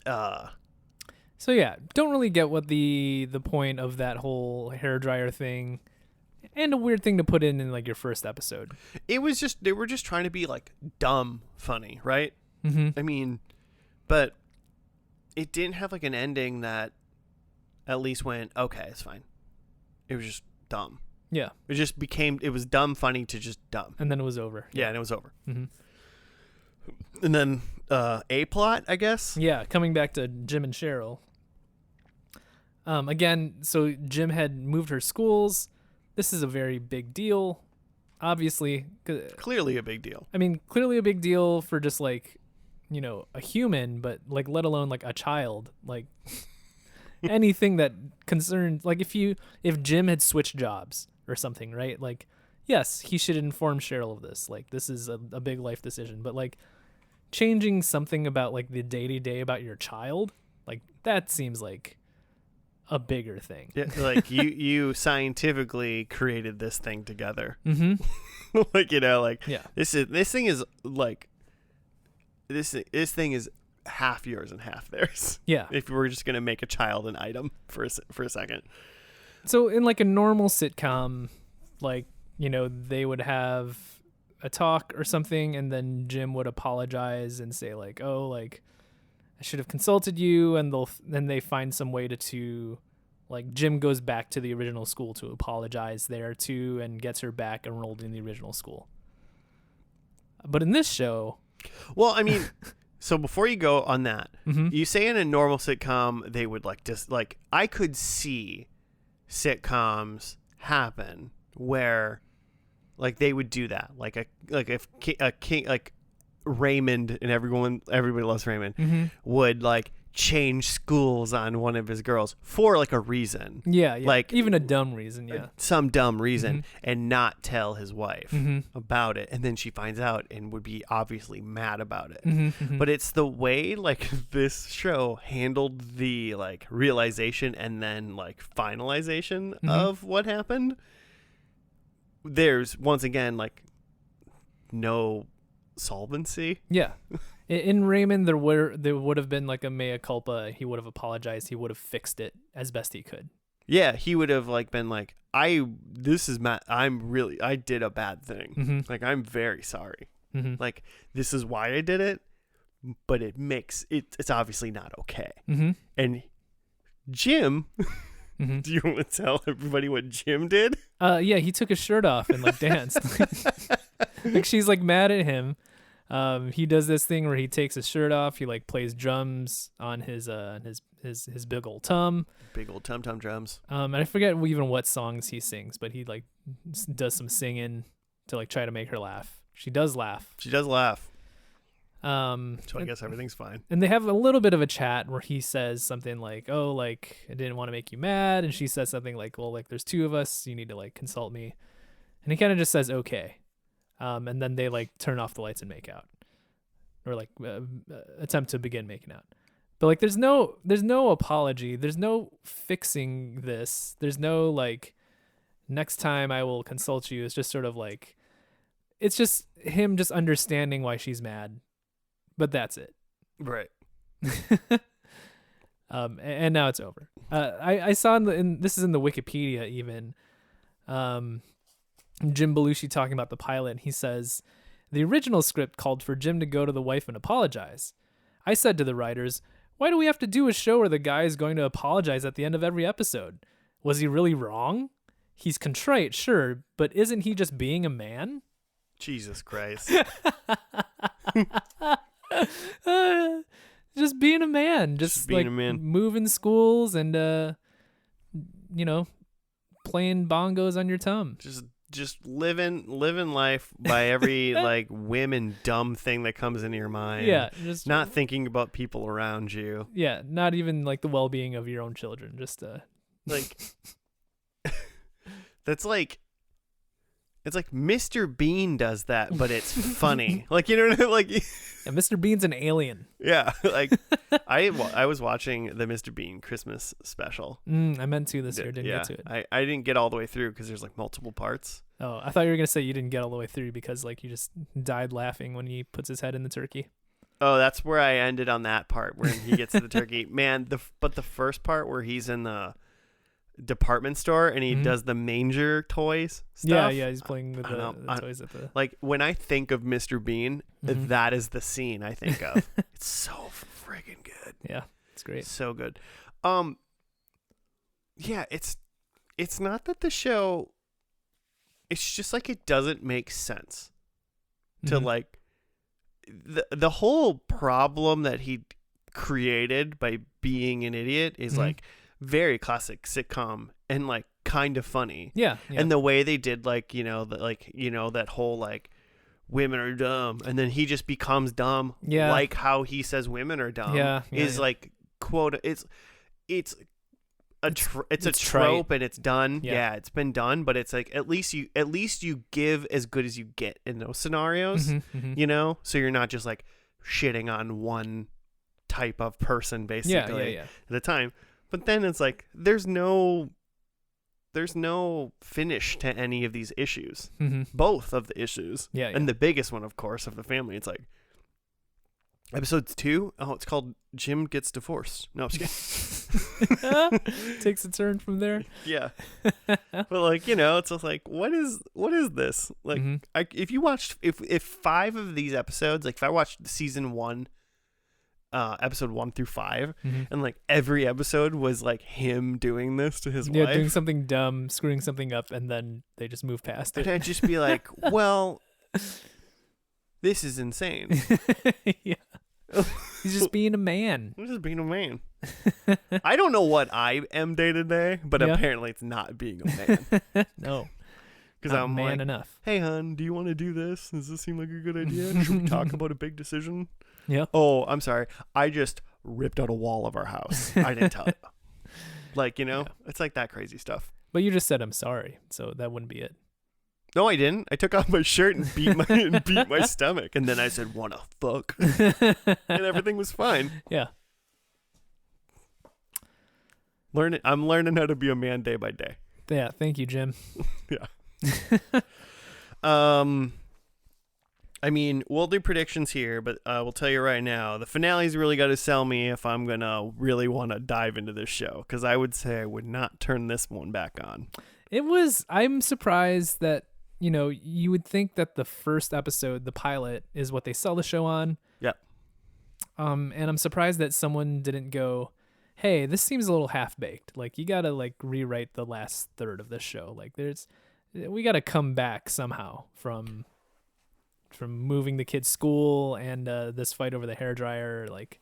So yeah, don't really get what the point of that whole hairdryer thing, and a weird thing to put in like your first episode. It was just, they were just trying to be like dumb funny, right? I mean, but it didn't have like an ending that at least went, okay, it's fine. It was just dumb. Yeah. It just became, it was dumb funny to just dumb. And then it was over. Yeah, and it was over. And then A plot, I guess. Yeah, coming back to Jim and Cheryl. Again, so Jim had moved her schools. This is a very big deal, obviously. Clearly a big deal. I mean, clearly a big deal for just like, you know, a human, but like, let alone like a child. Like, anything that concerns, like if Jim had switched jobs or something, right? Like, yes, he should inform Cheryl of this. Like, this is a big life decision, but like changing something about like the day-to-day about your child, like that seems like a bigger thing. Yeah, like you scientifically created this thing together. Like, you know, like, yeah, this thing is like, this thing is half yours and half theirs. Yeah. If we were just going to make a child an item for a second. So in like a normal sitcom, like, you know, they would have a talk or something, and then Jim would apologize and say like, oh, like I should have consulted you, and then they find some way to like Jim goes back to the original school to apologize there too and gets her back enrolled in the original school. But in this show, well, I mean, so before you go on that, mm-hmm. you say in a normal sitcom they would like just like I could see sitcoms happen where like they would do that, like if a king like Raymond, and everybody loves Raymond, mm-hmm. would like change schools on one of his girls for like a reason. Yeah. Like even a dumb reason. Yeah. Some dumb reason, mm-hmm. and not tell his wife mm-hmm. about it. And then she finds out and would be obviously mad about it. Mm-hmm. Mm-hmm. But it's the way like this show handled the like realization and then like finalization mm-hmm. of what happened. There's once again like no solvency. Yeah. In Raymond, there would have been like a mea culpa. He would have apologized. He would have fixed it as best he could. Yeah, he would have like been like, I did a bad thing. Mm-hmm. Like, I'm very sorry. Mm-hmm. Like, this is why I did it, but it's obviously not okay. Mm-hmm. And Jim, mm-hmm. do you want to tell everybody what Jim did? Yeah, he took his shirt off and like danced. Like she's like mad at him. He does this thing where he takes his shirt off. He like plays drums on his big old tum. Big old tum drums. And I forget even what songs he sings, but he like does some singing to like try to make her laugh. She does laugh. So I guess everything's fine. And they have a little bit of a chat where he says something like, "Oh, like I didn't want to make you mad," and she says something like, "Well, like there's two of us, you need to like consult me," and he kind of just says, "Okay." And then they like turn off the lights and make out, or like attempt to begin making out. But like, there's no apology. There's no fixing this. There's no like, next time I will consult you. It's just sort of like, it's just him just understanding why she's mad, but that's it. Right. And now it's over. I saw this is in the Wikipedia even. Jim Belushi talking about the pilot, and he says, the original script called for Jim to go to the wife and apologize. I said to the writers, why do we have to do a show where the guy is going to apologize at the end of every episode? Was he really wrong? He's contrite, sure, but isn't he just being a man? Jesus Christ. Just being a man. Just being like a man. Moving schools and, playing bongos on your tum. Just living life by every like whim and dumb thing that comes into your mind. Yeah, just not thinking about people around you. Yeah, not even like the well-being of your own children. Just like that's like it's like Mr. Bean does that, but it's funny. Like, you know what I mean? Like, yeah, Mr. Bean's an alien. Yeah, like I was watching the Mr. Bean Christmas special. I meant to this year, didn't get to it. I didn't get all the way through because there's like multiple parts. Oh, I thought you were gonna say you didn't get all the way through because like you just died laughing when he puts his head in the turkey. Oh, that's where I ended on that part where he gets to the turkey. Man, but the first part where he's in the department store and he does the manger toys stuff. Yeah, he's playing with the toys at the. Like when I think of Mr. Bean, that is the scene I think of. It's so friggin' good. Yeah, it's great. So good. Yeah, it's not that the show. It's just like it doesn't make sense to like the whole problem that he created by being an idiot is like very classic sitcom and like kind of funny. Yeah. And the way they did like, that whole like women are dumb and then he just becomes dumb. Yeah. Like how he says women are dumb is like quote it's a trope and it's done. Yeah, it's been done, but it's like at least you give as good as you get in those scenarios, so you're not just like shitting on one type of person basically at a time. But then it's like there's no finish to any of these issues. Both of the issues. And the biggest one, of course, of the family. It's like Episode 2? Oh, it's called Jim Gets Divorced. No, I'm just kidding. Takes a turn from there. Yeah. But like, it's just like, what is this? Like, if you watched, if 5 of these episodes, like if I watched season 1, episode 1 through 5, and like every episode was like him doing this to his wife. Doing something dumb, screwing something up, and then they just move past it. And I'd just be like, well, this is insane. Yeah. He's just being a man. I'm just being a man. I don't know what I am day to day, but apparently it's not being a man. No. Because I'm man like, enough. Hey, hon, do you want to do this? Does this seem like a good idea? Should we talk about a big decision? Yeah. Oh, I'm sorry. I just ripped out a wall of our house. I didn't tell you. Like, it's like that crazy stuff. But you just said I'm sorry, so that wouldn't be it. No, I didn't. I took off my shirt and beat my stomach, and then I said, "Wanna fuck?" And everything was fine. Yeah. I'm learning how to be a man day by day. Yeah. Thank you, Jim. Yeah. I mean, we'll do predictions here, but we'll tell you right now, the finale's really got to sell me if I'm gonna really want to dive into this show, because I would say I would not turn this one back on. I'm surprised that, you would think that the first episode, the pilot, is what they sell the show on. Yep. And I'm surprised that someone didn't go, hey, this seems a little half-baked. Like, you gotta, like, rewrite the last third of this show. Like, we gotta come back somehow from moving the kid's school and this fight over the hairdryer. Like,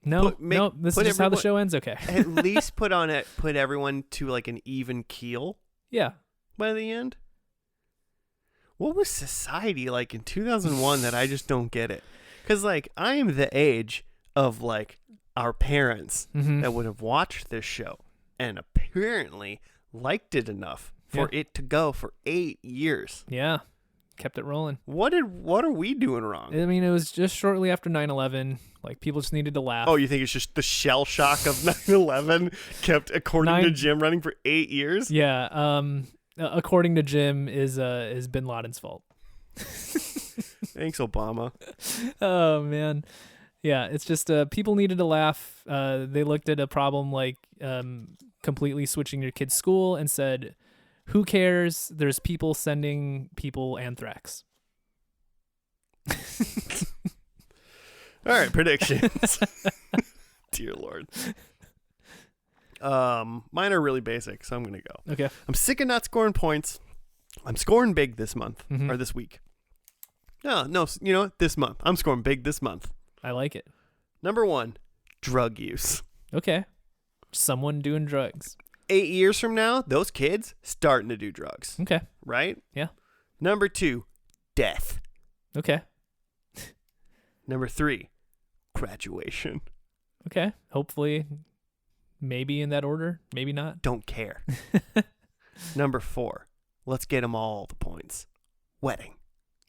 this is just how the show ends. Okay. At least put everyone to like an even keel. Yeah. By the end. What was society like in 2001 that I just don't get it? Because like I am the age of like our parents that would have watched this show and apparently liked it enough for it to go for 8 years. Yeah. Kept it rolling. What are we doing wrong? I mean, it was just shortly after 9/11. Like, people just needed to laugh. Oh, you think it's just the shell shock of 9/11 kept, according to Jim, running for 8 years? Yeah. According to Jim, is Bin Laden's fault. Thanks, Obama. Oh man, yeah. It's just people needed to laugh. They looked at a problem like completely switching your kid's school and said, who cares? There's people sending people anthrax. All right, predictions. Dear Lord. Mine are really basic, so I'm going to go. Okay. I'm sick of not scoring points. I'm scoring big this month or this week. No, you know what? This month. I'm scoring big this month. I like it. Number 1, drug use. Okay. Someone doing drugs. 8 years from now, those kids starting to do drugs. Okay. Right? Yeah. Number 2, death. Okay. Number 3, graduation. Okay. Hopefully, maybe in that order. Maybe not. Don't care. Number 4, let's get them all the points. Wedding.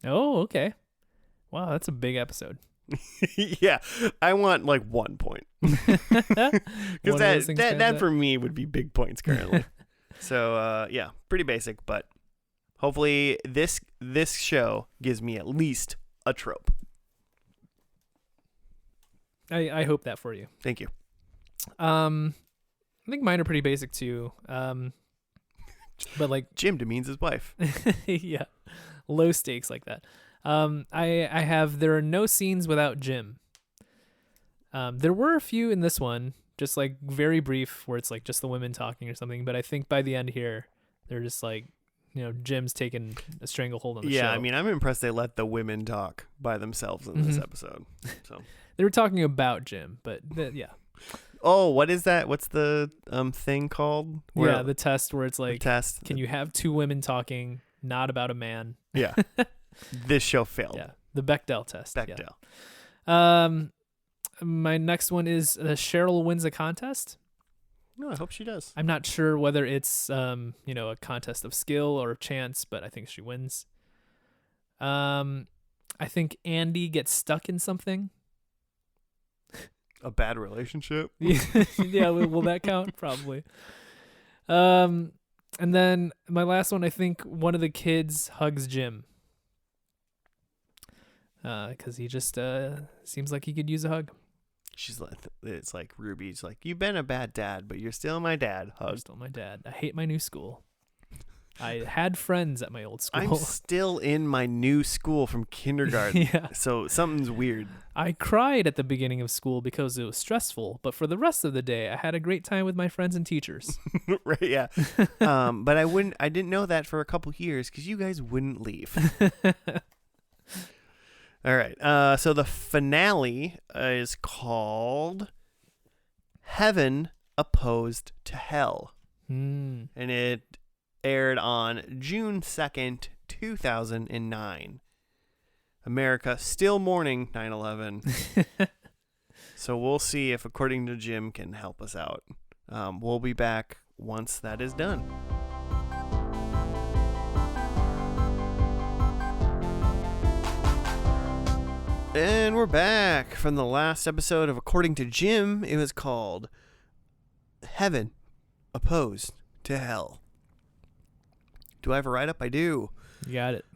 Oh, okay. Wow, that's a big episode. Yeah, I want like 1 point. Because that for me would be big points currently. So yeah, pretty basic, but hopefully this show gives me at least a trope. I hope that for you. Thank you. I think mine are pretty basic too. But like Jim demeans his wife. Yeah, low stakes like that. I have there are no scenes without Jim. There were a few in this one, just like very brief, where it's like just the women talking or something. But I think by the end here, they're just like, Jim's taking a stranglehold on the show. Yeah, I mean, I'm impressed they let the women talk by themselves in this episode. So they were talking about Jim, but yeah. Oh, what is that? What's the thing called? Yeah, the test where it's like, test. Can you have two women not about a man? Yeah. This show failed. Yeah, the Bechdel test. Bechdel. Yeah. My next one is Cheryl wins a contest. No, I hope she does. I'm not sure whether it's a contest of skill or chance, but I think she wins. I think Andy gets stuck in something. A bad relationship. Yeah, will that count? Probably. And then my last one, I think one of the kids hugs Jim. because he just seems like he could use a hug. She's like, it's like Ruby's like, you've been a bad dad, but you're still my dad. Hug. You're still my dad. I hate my new school. I had friends at my old school. I'm still in my new school from kindergarten. Yeah. So something's weird. I cried at the beginning of school because it was stressful, but for the rest of the day, I had a great time with my friends and teachers. Right, yeah. But I didn't know that for a couple years because you guys wouldn't leave. All right. So the finale is called Heaven Opposed to Hell. And it aired on June 2nd, 2009. America still mourning 9/11. So we'll see if, according to Jim, can help us out. We'll be back once that is done. And we're back from the last episode of According to Jim. It was called Heaven Opposed to Hell. Do I have a write-up? I do. You got it.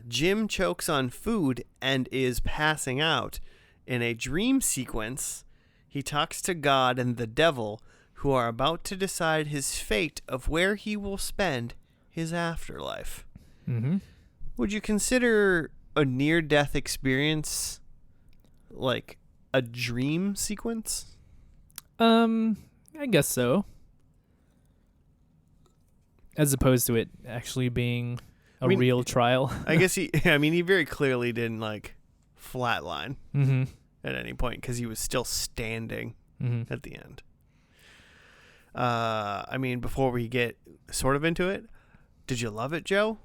Jim chokes on food and is passing out. In a dream sequence, he talks to God and the devil, who are about to decide his fate of where he will spend his afterlife. Mm-hmm. Would you consider a near-death experience like a dream sequence? I guess so. As opposed to it actually being a real trial. I guess he very clearly didn't like flatline at any point because he was still standing at the end. Before we get sort of into it, did you love it, Joe?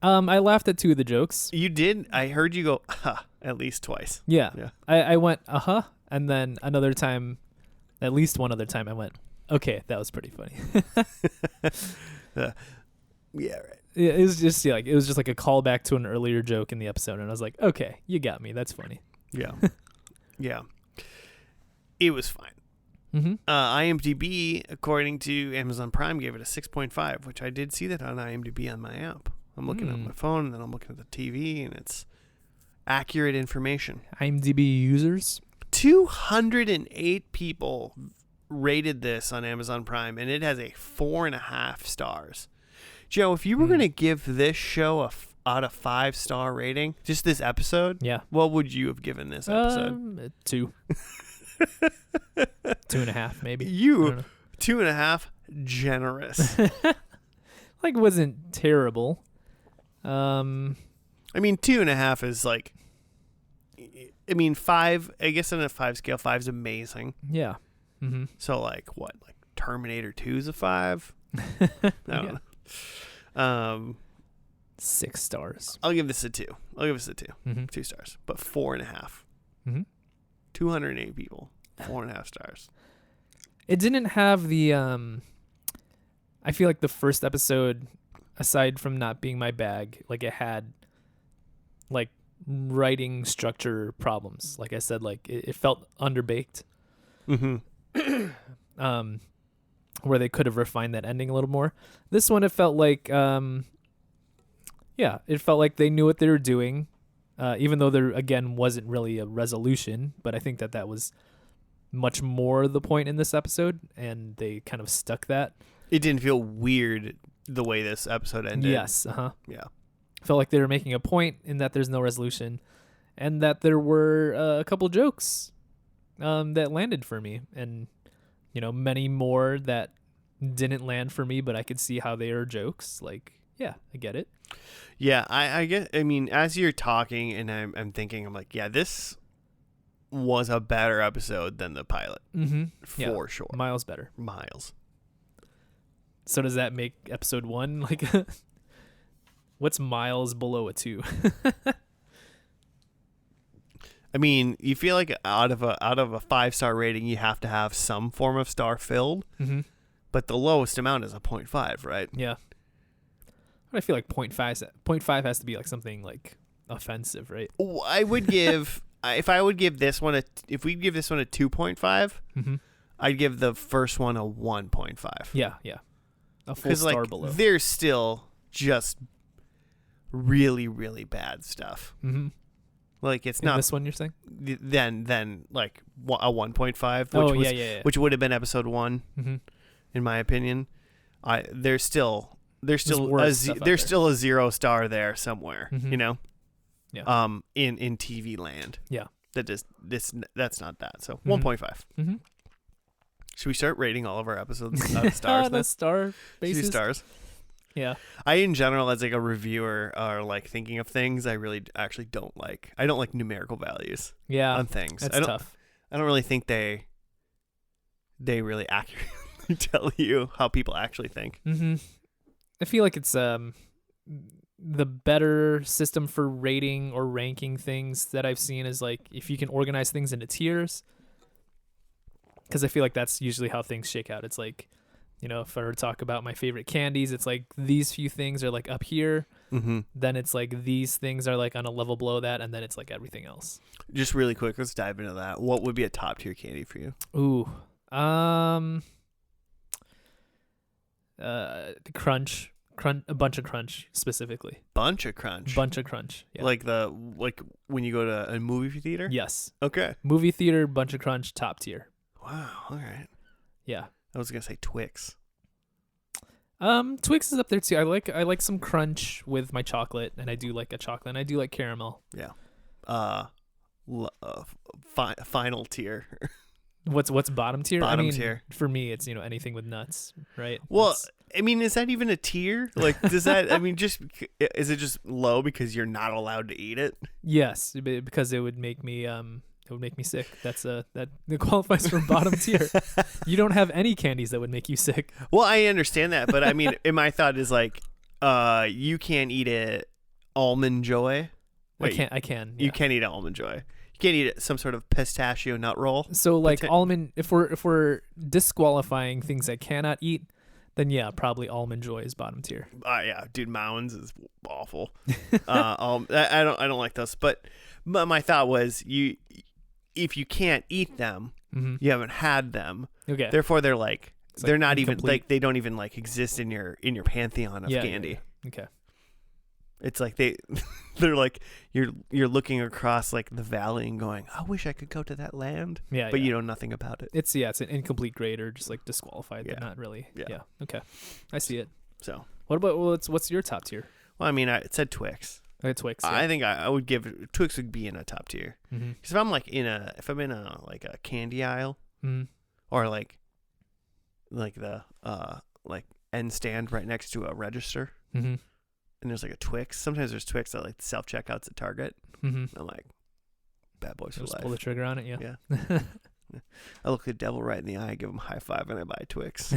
I laughed at two of the jokes. You did? I heard you go, at least twice. Yeah. I went, and then at least one other time I went, okay, that was pretty funny. Yeah, right. It was just like a callback to an earlier joke in the episode, and I was like, okay, you got me. That's funny. Yeah. Yeah. It was fine. IMDb, according to Amazon Prime, gave it a 6.5, which I did see that on IMDb on my app. I'm looking at my phone, and then I'm looking at the TV, and it's accurate information. IMDb users? 208 people rated this on Amazon Prime, and it has a 4.5 stars. Joe, if you were going to give this show out of 5-star rating, just this episode, what would you have given this episode? 2. 2.5, maybe. 2.5, generous. Like, wasn't terrible. 2.5 is like, 5, I guess on a 5 scale, 5 is amazing. Yeah. So like what? Like Terminator 2 is a 5? I don't know. 6 stars. I'll give this a 2. 2 stars, but 4.5. 208 people, 4.5 stars. It didn't have the I feel like the first episode, aside from not being my bag, like it had like writing structure problems. Like I said, like it felt underbaked. Where they could have refined that ending a little more. This one, it felt like it felt like they knew what they were doing, even though there again wasn't really a resolution. But I think that was much more the point in this episode, and they kind of stuck that. It didn't feel weird the way this episode ended. Yes. Yeah. Felt like they were making a point in that there's no resolution, and that there were a couple jokes that landed for me, and many more that didn't land for me, but I could see how they are jokes. Like, yeah, I get it. Yeah, I get. As you're talking, and I'm thinking, I'm like, yeah, this was a better episode than the pilot, for sure. Miles better. So does that make episode 1 like? What's miles below a 2? You feel like out of a 5-star rating, you have to have some form of star filled, but the lowest amount is a 0.5, right? Yeah. But I feel like 0.5 has to be like something like offensive, right? I would give if we give this one a 2.5, I'd give the first one a 1.5. Yeah. A full star below. There's still just really, really bad stuff. Like it's In not this one, you're saying? then like a 1.5, which Oh, was yeah. which would have been episode 1, Mm-hmm. in my opinion. There's still worse stuff out there's there. still a 0 star there somewhere, Mhm. you know. Yeah. In TV land. Yeah. That's not that. So Mhm. 1.5. Mm-hmm. Should we start rating all of our episodes out of stars? On a then? star Should we do basis. stars. Yeah. I, in general, as like a reviewer or like thinking of things, I really actually don't like. I don't like numerical values Yeah. on things. That's I don't. tough. I don't really think they really accurately tell you how people actually think. Mm-hmm. I feel like it's the better system for rating or ranking things that I've seen is like if you can organize things into tiers. Because I feel like that's usually how things shake out. It's like, you know, if I were to talk about my favorite candies, it's like these few things are like up here. Mm-hmm. Then it's like these things are like on a level below that, and then it's like everything else. Just really quick, let's dive into that. What would be a top tier candy for you? Ooh, the crunch, a bunch of crunch specifically. Bunch of crunch. Bunch of crunch. Yeah. Like when you go to a movie theater. Yes. Okay. Movie theater, bunch of crunch, top tier. Wow. All right. Yeah. I was gonna say Twix. Twix is up there too. I like some crunch with my chocolate, and I do like a chocolate, and I do like caramel. Yeah. Final tier. What's bottom tier? Bottom I mean, tier. For me, it's, you know, anything with nuts, right? Well, It's- I mean, is that even a tier? Like, does that? I mean, is it just low because you're not allowed to eat it? yes, because it would make me sick. That qualifies for bottom tier. You don't have any candies that would make you sick. Well, I understand that, but I mean, my thought is like, you can't eat it almond joy. Wait, I can. You Yeah. can't eat almond joy. You can't eat some sort of pistachio nut roll. So like Poten- almond, if we're disqualifying things I cannot eat, then yeah, probably almond joy is bottom tier. Yeah, dude, Mounds is awful. I don't like those. But my thought was, if you can't eat them, Mm-hmm. you haven't had them. Okay. Therefore, they're like It's they're like not even incomplete. like they don't even like exist in your pantheon of Yeah, candy. yeah. Okay. It's like they're like you're looking across like the valley and going, I wish I could go to that land, Yeah. but yeah. you know nothing about it. It's an incomplete grade or just like disqualified, Yeah. but not really. Yeah. Yeah. Okay. I see it. So, What about what's your top tier? well, I mean, it said Twix. Twix. Yeah. I think I would give Twix would be in a top tier. Mm-hmm. Because if I'm in a like a candy aisle Mm-hmm. or like the like end stand right next to a register Mm-hmm. and there's like a Twix. Sometimes there's Twix at like self checkouts at Target. Mm-hmm. I'm like, bad boys for Just life. pull the trigger on it. Yeah. Yeah. I look the devil right in the eye, give him a high five, and I buy Twix.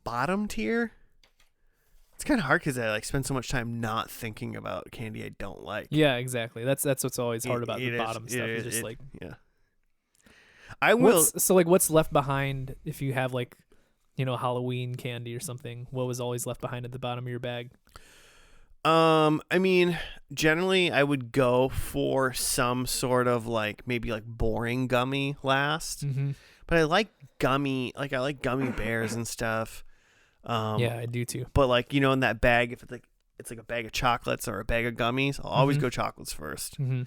Bottom tier. It's kind of hard because I like spend so much time not thinking about candy I don't like. Yeah, exactly. That's what's always hard about It the is- bottom stuff. Is just like yeah. I will. what's left behind if you have like, you know, Halloween candy or something. What was always left behind at the bottom of your bag? I mean, generally I would go for some sort of like maybe like boring gummy last, Mm-hmm. but I like gummy bears and stuff. Yeah, I do too. But like, you know, in that bag, if it's like a bag of chocolates or a bag of gummies, I'll always Mhm. go chocolates first. Mm-hmm.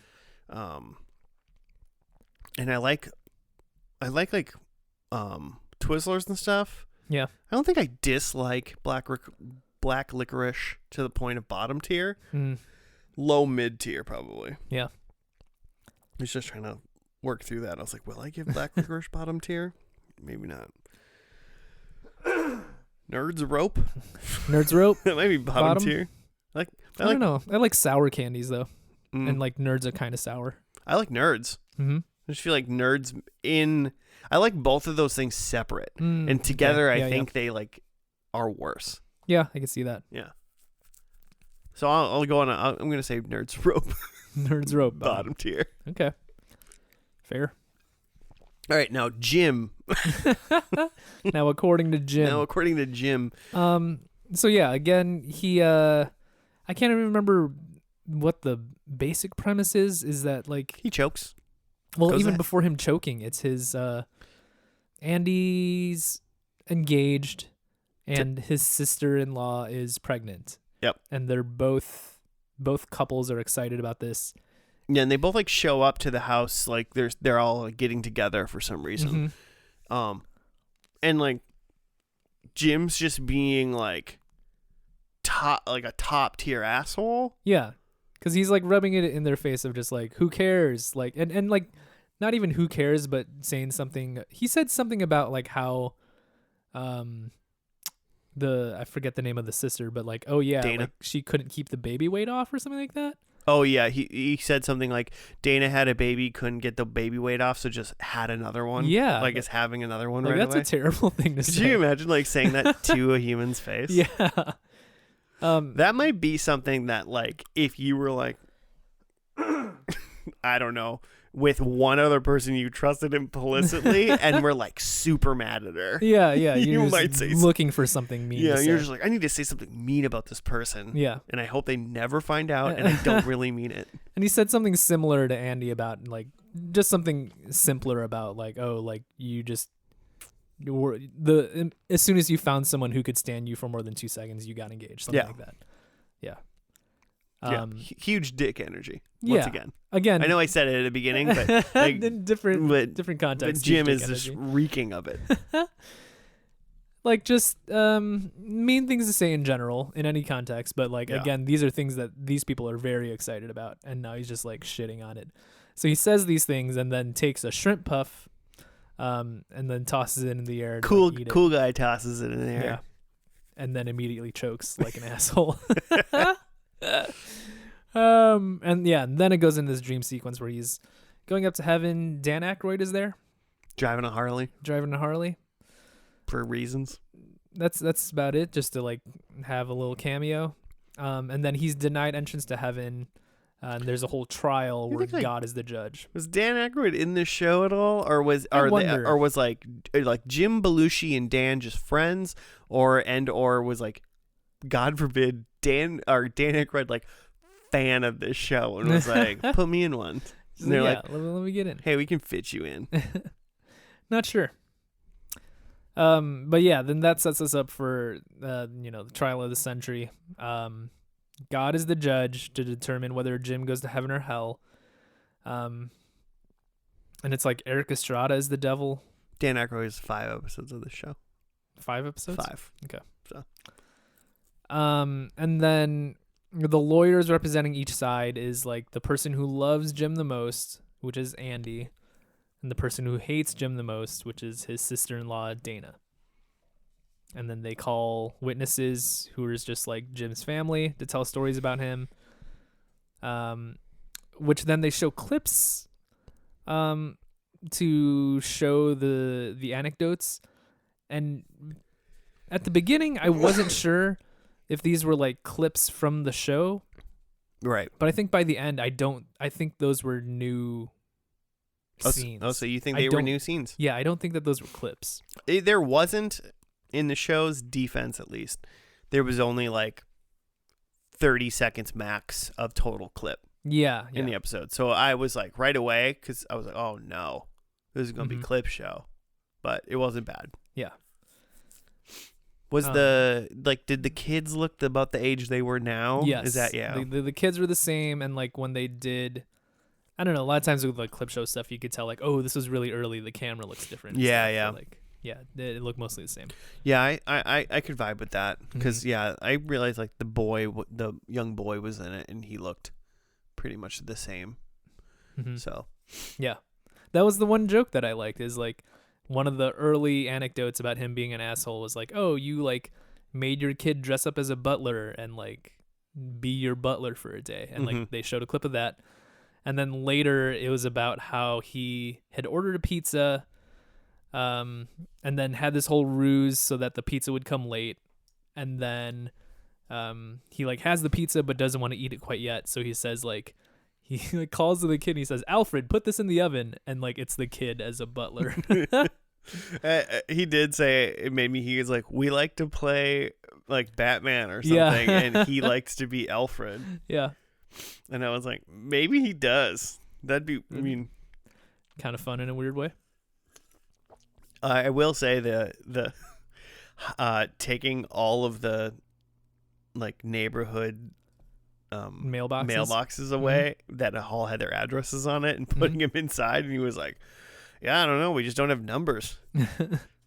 And I like Twizzlers and stuff. Yeah. I don't think I dislike black licorice to the point of bottom tier. Mm. Low mid tier probably. Yeah. I was just trying to work through that. I was like, will I give black licorice bottom tier? Maybe not. Nerds rope. Nerds rope. That might be bottom Bottom? tier. I don't know. I like sour candies though, Mm, and like nerds are kind of sour. I like nerds. Mm-hmm. I just feel like nerds I like both of those things separate. And together I think they like are worse. Yeah, I can see that. Yeah. So I'll go on I'm going to say nerds rope Nerds rope. bottom tier. Okay. Fair. All right, now Jim. Now, according to Jim. Now according to Jim, So yeah, again, he I can't even remember what the basic premise is. Is that like, he chokes. well, Goes even ahead. before him choking, it's his Andy's engaged and his sister-in-law is pregnant. Yep. And they're both couples are excited about this. Yeah, and they both like show up to the house like they're all like, getting together for some reason. Mm-hmm. And like Jim's just being like a top tier asshole. Yeah, because he's like rubbing it in their face of just like, who cares? Like, and like, not even who cares, but saying something. He said something about like how, I forget the name of the sister, but like, oh yeah, Dana. like she couldn't keep the baby weight off or something like that. Oh yeah, he said something like Dana had a baby, couldn't get the baby weight off, so just had another one. Yeah, like is having another one like, right that's away. a terrible thing to say. Could you imagine like saying that to a human's face? Yeah. That might be something that like if you were like I don't know, with one other person you trusted implicitly and were like super mad at her. Yeah, You you're might just say looking for something mean. Yeah, to you're say. just like, I need to say something mean about this person. Yeah. And I hope they never find out and I don't really mean it. And he said something similar to Andy about like just something simpler about like, oh, like you just were as soon as you found someone who could stand you for more than 2 seconds, you got engaged. Something like that. Yeah. Huge dick energy. Once Again, I know I said it at the beginning, but like, in different contexts. But Jim is just reeking of it. Like just mean things to say in general in any context, but like again, these are things that these people are very excited about, and now he's just like shitting on it. So he says these things and then takes a shrimp puff, and then tosses it in the air. Cool guy tosses it in the air. Yeah. And then immediately chokes like an asshole. And then it goes in this dream sequence where he's going up to heaven. Dan Aykroyd is there, driving a Harley for reasons. That's about it, just to like have a little cameo. And then he's denied entrance to heaven. And there's a whole trial where God is the judge. Was Dan Aykroyd in this show at all, or was like Jim Belushi and Dan just friends, or was like, God forbid, Dan Aykroyd like fan of this show and was like, put me in one. And they're like, let me get in. Hey, we can fit you in. Not sure. But yeah, then that sets us up for the trial of the century. God is the judge to determine whether Jim goes to heaven or hell. And it's like Eric Estrada is the devil. Dan Aykroyd is 5 episodes of the show. 5 episodes? 5. Okay. So. And then the lawyers representing each side is like the person who loves Jim the most, which is Andy, and the person who hates Jim the most, which is his sister-in-law, Dana. And then they call witnesses who is just like Jim's family to tell stories about him. Which then they show clips to show the anecdotes. And at the beginning, I wasn't sure if these were like clips from the show. Right. But I think by the end, I think those were new scenes. Oh, so you think they were new scenes? Yeah, I don't think that those were clips. There wasn't, in the show's defense at least, there was only like 30 seconds max of total clip. Yeah. In the episode. So I was like right away, because I was like, oh no, this is going to be clip show. But it wasn't bad. Yeah. Was did the kids look about the age they were now? Yes. Is that, The kids were the same, and like when they did, I don't know, a lot of times with like clip show stuff, you could tell like, oh, this was really early, the camera looks different. Yeah. Like, it looked mostly the same. Yeah, I could vibe with that, because I realized like the young boy was in it, and he looked pretty much the same. So yeah, that was the one joke that I liked, is like one of the early anecdotes about him being an asshole was like, oh, you like made your kid dress up as a butler and like be your butler for a day, and like they showed a clip of that. And then later it was about how he had ordered a pizza, and then had this whole ruse so that the pizza would come late. And then he like has the pizza but doesn't want to eat it quite yet. So he says like, he like calls to the kid and he says, Alfred, put this in the oven. And like, it's the kid as a butler. He did say, it made me, he was like, we like to play like Batman or something. And he likes to be Alfred. Yeah. And I was like, maybe he does. That'd be, I mean, kind of fun in a weird way. I will say the taking all of the like neighborhood mailboxes away that all had their addresses on it, and putting him inside, and he was like, yeah, I don't know, we just don't have numbers.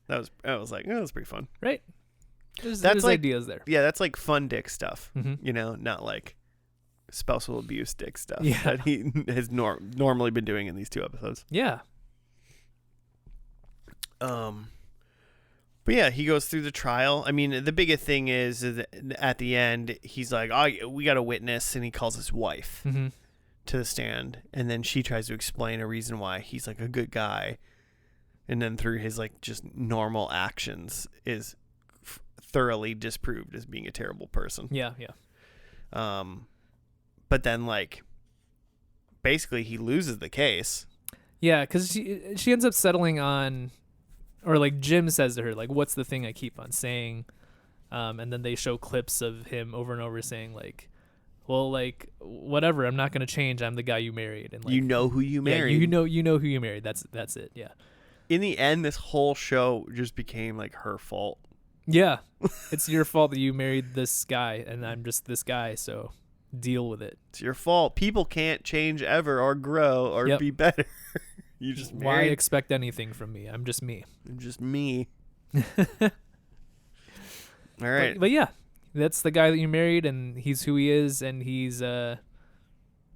I was like, oh, that's pretty fun. Right. There's like ideas there. Yeah, that's like fun dick stuff. You know, not like spousal abuse dick stuff that he has normally been doing in these 2 episodes. Yeah. But yeah, he goes through the trial. I mean, the biggest thing is that at the end, he's like, oh, we got a witness, and he calls his wife to the stand, and then she tries to explain a reason why he's like a good guy, and then through his like just normal actions is thoroughly disproved as being a terrible person. Yeah. But then like basically he loses the case. Yeah, because she ends up settling on, or like Jim says to her, like, what's the thing I keep on saying? And then they show clips of him over and over saying like, well, like, whatever, I'm not going to change. I'm the guy you married. And like, you know who you married. Yeah, you know who you married. That's it. Yeah. In the end, this whole show just became like her fault. Yeah. It's your fault that you married this guy, and I'm just this guy, so deal with it. It's your fault. People can't change ever or grow or be better. You just married. Why expect anything from me? I'm just me. I'm just me. All right. But yeah, that's the guy that you married, and he's who he is, and he's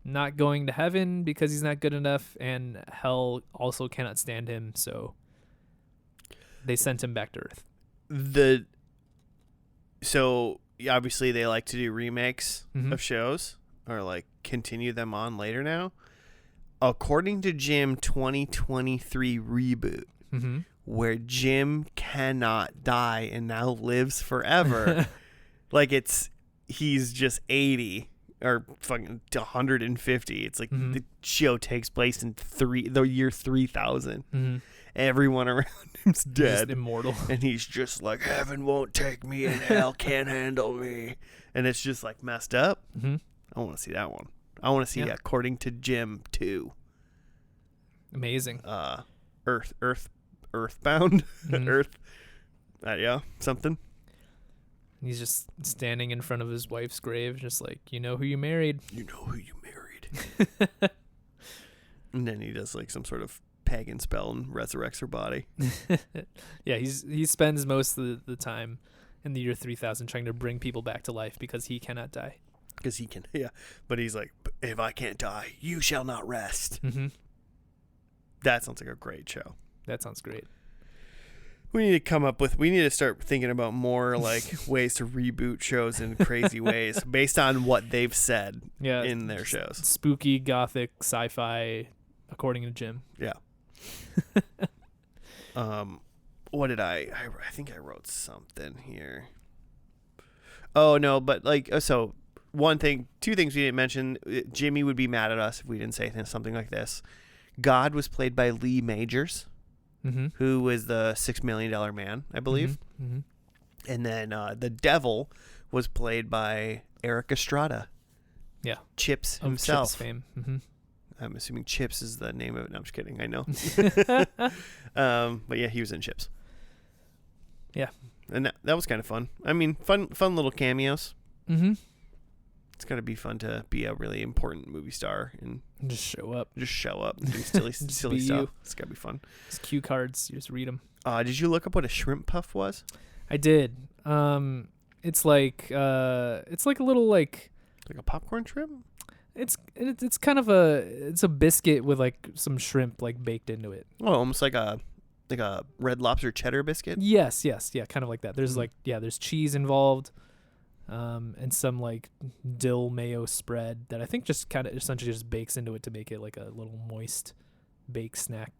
not going to heaven because he's not good enough, and hell also cannot stand him, so they sent him back to Earth. So obviously they like to do remakes of shows or like continue them on later now. According to Jim 2023 reboot, where Jim cannot die and now lives forever, like he's just 80 or fucking 150. It's like the show takes place in the year 3000. Everyone around him's dead, immortal, and he's just like, heaven won't take me and hell can't handle me, and it's just like messed up. I want to see that one. I want to see According to Jim 2. Amazing. Earthbound. Earth. Something. He's just standing in front of his wife's grave, just like, you know who you married. You know who you married. And then he does like some sort of pagan spell and resurrects her body. Yeah, he spends most of the time in the year 3000 trying to bring people back to life because he cannot die. Because he can, but he's like, if I can't die, you shall not rest. That sounds like a great show. That sounds great. We need to start thinking about more like ways to reboot shows in crazy ways based on what they've said in their shows. Spooky, gothic, sci-fi, according to Jim. Yeah. What did I think I wrote something here. Oh no, but like, so two things we didn't mention. Jimmy would be mad at us if we didn't say something like this. God was played by Lee Majors, who was the $6 Million Man, I believe. And then the devil was played by Eric Estrada. Yeah. Chips himself. Chips fame. I'm assuming Chips is the name of it. No, I'm just kidding. I know. But yeah, he was in Chips. Yeah. And that was kind of fun. I mean, fun little cameos. It's got to be fun to be a really important movie star and just show up and do silly stuff. You. It's got to be fun. It's cue cards. You just read them. Did you look up what a shrimp puff was? I did. It's like a little like a popcorn shrimp. It's kind of a biscuit with like some shrimp like baked into it. Oh, almost like a Red Lobster cheddar biscuit. Yes, yeah, kind of like that. There's there's cheese involved. And some like dill mayo spread that I think just kind of essentially just bakes into it to make it like a little moist baked snack.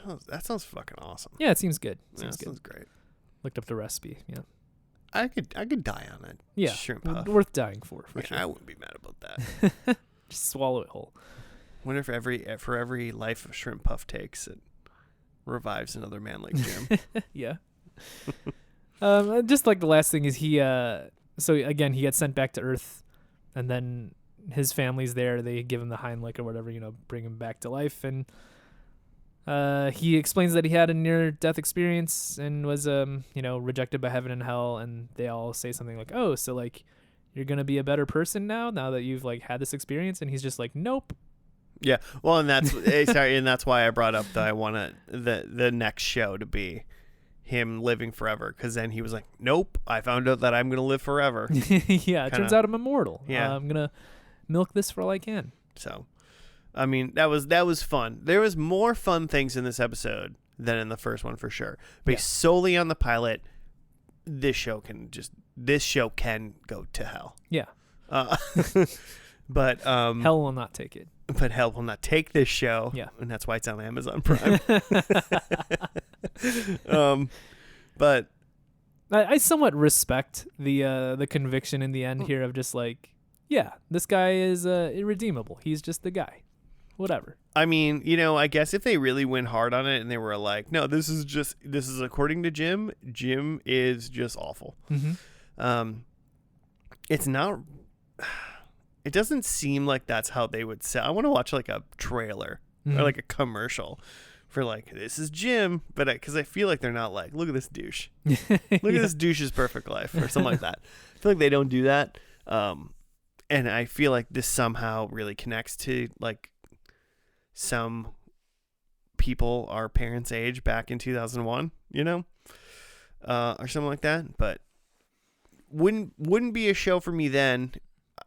Oh, that sounds fucking awesome. Yeah, it seems good. Sounds great. Looked up the recipe. Yeah, I could die on it. Yeah, shrimp puff. Worth dying for sure. I wouldn't be mad about that. Just swallow it whole. Wonder if for every life a shrimp puff takes, it revives another man like Jim. Yeah. Just like the last thing is so again, he gets sent back to Earth, and then his family's there. They give him the Heimlich or whatever, bring him back to life. And he explains that he had a near-death experience and was, rejected by heaven and hell. And they all say something like, "Oh, so like you're gonna be a better person now that you've like had this experience, and he's just like, nope. Yeah, well, and that's sorry, and that's why I brought up that I want the next show to be him living forever, because then he was like, nope, I found out that I'm gonna live forever. Yeah, it turns out I'm immortal. Yeah, I'm gonna milk this for all I can. So, I mean, that was fun. There was more fun things in this episode than in the first one for sure. Based solely on the pilot, this show can go to hell. Yeah. But hell will not take it. But hell will not take this show. Yeah. And that's why it's on Amazon Prime. But I somewhat respect the conviction in the end here of just like, yeah, this guy is irredeemable. He's just the guy. Whatever. I mean, I guess if they really went hard on it and they were like, no, this is according to Jim. Jim is just awful. Mm-hmm. It's not. It doesn't seem like that's how they would sell. I want to watch like a trailer or like a commercial for like, this is Jim, but because I feel like they're not like, look at this douche. Look at this douche's perfect life or something like that. I feel like they don't do that. And I feel like this somehow really connects to like some people our parents' age back in 2001, or something like that. But wouldn't be a show for me then.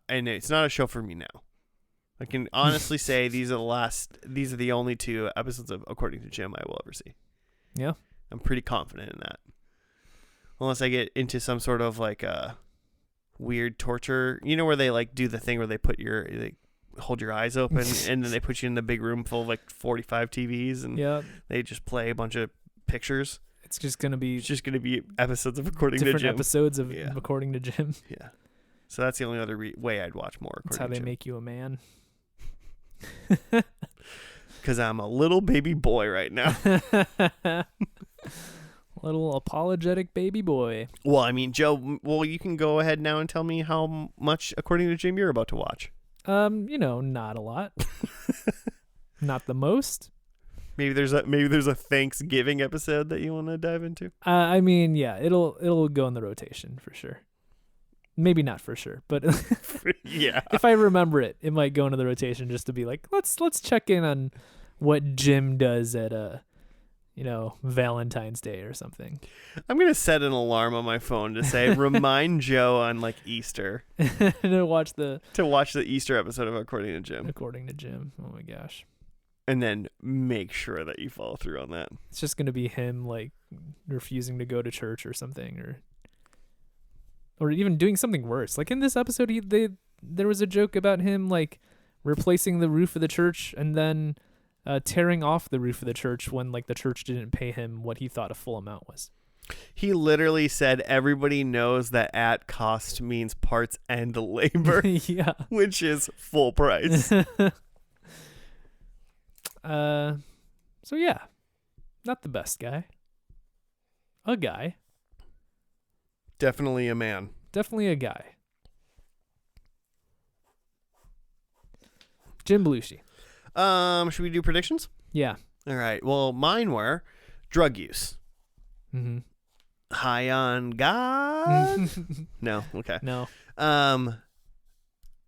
And it's not a show for me now. I can honestly say these are the only 2 episodes of According to Jim I will ever see. Yeah. I'm pretty confident in that. Unless I get into some sort of like a weird torture, where they like do the thing where they hold your eyes open and then they put you in the big room full of like 45 TVs and they just play a bunch of pictures. It's just going to be episodes of According to Jim. Different episodes of According to Jim. Yeah. So that's the only other way I'd watch more. That's how they make you a man. Because I'm a little baby boy right now. Little apologetic baby boy. Well, I mean, Joe, you can go ahead now and tell me how much According to Jim you're about to watch. Not a lot. Not the most. Maybe there's a Thanksgiving episode that you want to dive into. I mean, yeah, it'll go in the rotation for sure. Maybe not for sure, but yeah. If I remember it, it might go into the rotation just to be like, let's check in on what Jim does at Valentine's Day or something. I'm gonna set an alarm on my phone to say remind Joe on like Easter to watch the Easter episode of According to Jim. According to Jim. Oh my gosh. And then make sure that you follow through on that. It's just gonna be him like refusing to go to church or something, or even doing something worse. Like in this episode, there was a joke about him like replacing the roof of the church and then tearing off the roof of the church when like the church didn't pay him what he thought a full amount was. He literally said everybody knows that at cost means parts and labor. Yeah. Which is full price. So yeah, not the best guy. A guy. Definitely a man. Definitely a guy. Jim Belushi. Should we do predictions? Yeah. All right. Well, mine were drug use. Mm-hmm. High on God? No. Okay. No.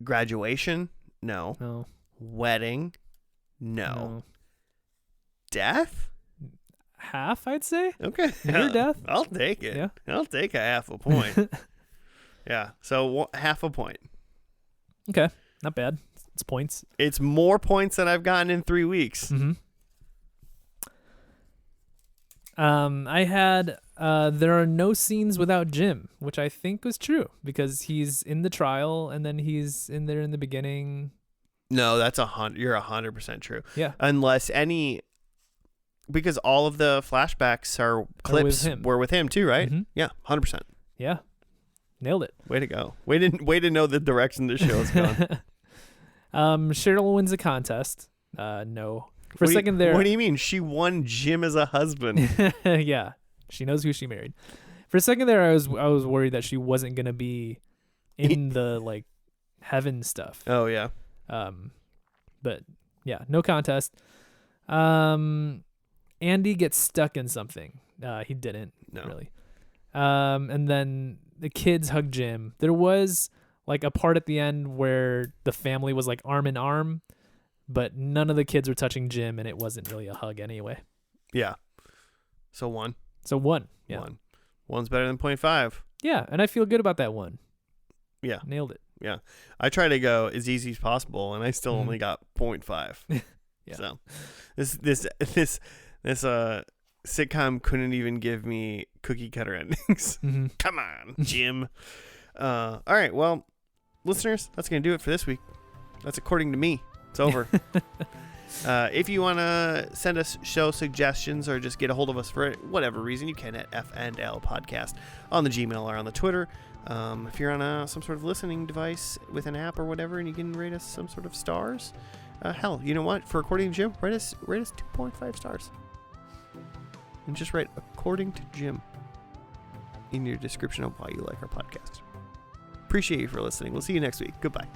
Graduation? No. No. Wedding? No. Death? Half, I'd say. Okay. Near death? I'll take it. Yeah. I'll take a half a point. Yeah. So half a point. Okay. Not bad. It's points. It's more points than I've gotten in 3 weeks. Mm-hmm. I had there are no scenes without Jim, which I think was true because he's in the trial and then he's in there in the beginning. No, that's you're 100% true. Yeah. Unless because all of the flashbacks are clips were with him too, right? Mm-hmm. Yeah, 100%. Yeah. Nailed it. Way to go. Way to know the direction the show's going. Cheryl wins a contest. No. For a second there. What do you mean? She won Jim as a husband. Yeah. She knows who she married. For a second there I was worried that she wasn't going to be in the like heaven stuff. Oh yeah. But yeah, no contest. Andy gets stuck in something. He didn't really. And then the kids hug Jim. There was like a part at the end where the family was like arm in arm, but none of the kids were touching Jim, and it wasn't really a hug anyway. Yeah. So 1. So 1. Yeah. 1. 1's better than 0.5. Yeah, and I feel good about that 1. Yeah. Nailed it. Yeah. I try to go as easy as possible, and I still only got 0.5. Yeah. So this sitcom couldn't even give me cookie cutter endings. Come on, Jim. All right. Well, listeners, that's going to do it for this week. That's according to me. It's over. If you want to send us show suggestions or just get a hold of us for whatever reason, you can at F&L Podcast on the Gmail or on the Twitter. If you're on some sort of listening device with an app or whatever, and you can rate us some sort of stars, hell, you know what? For according to Jim, rate us 2.5 stars. And just write according to Jim in your description of why you like our podcast. Appreciate you for listening. We'll see you next week. Goodbye.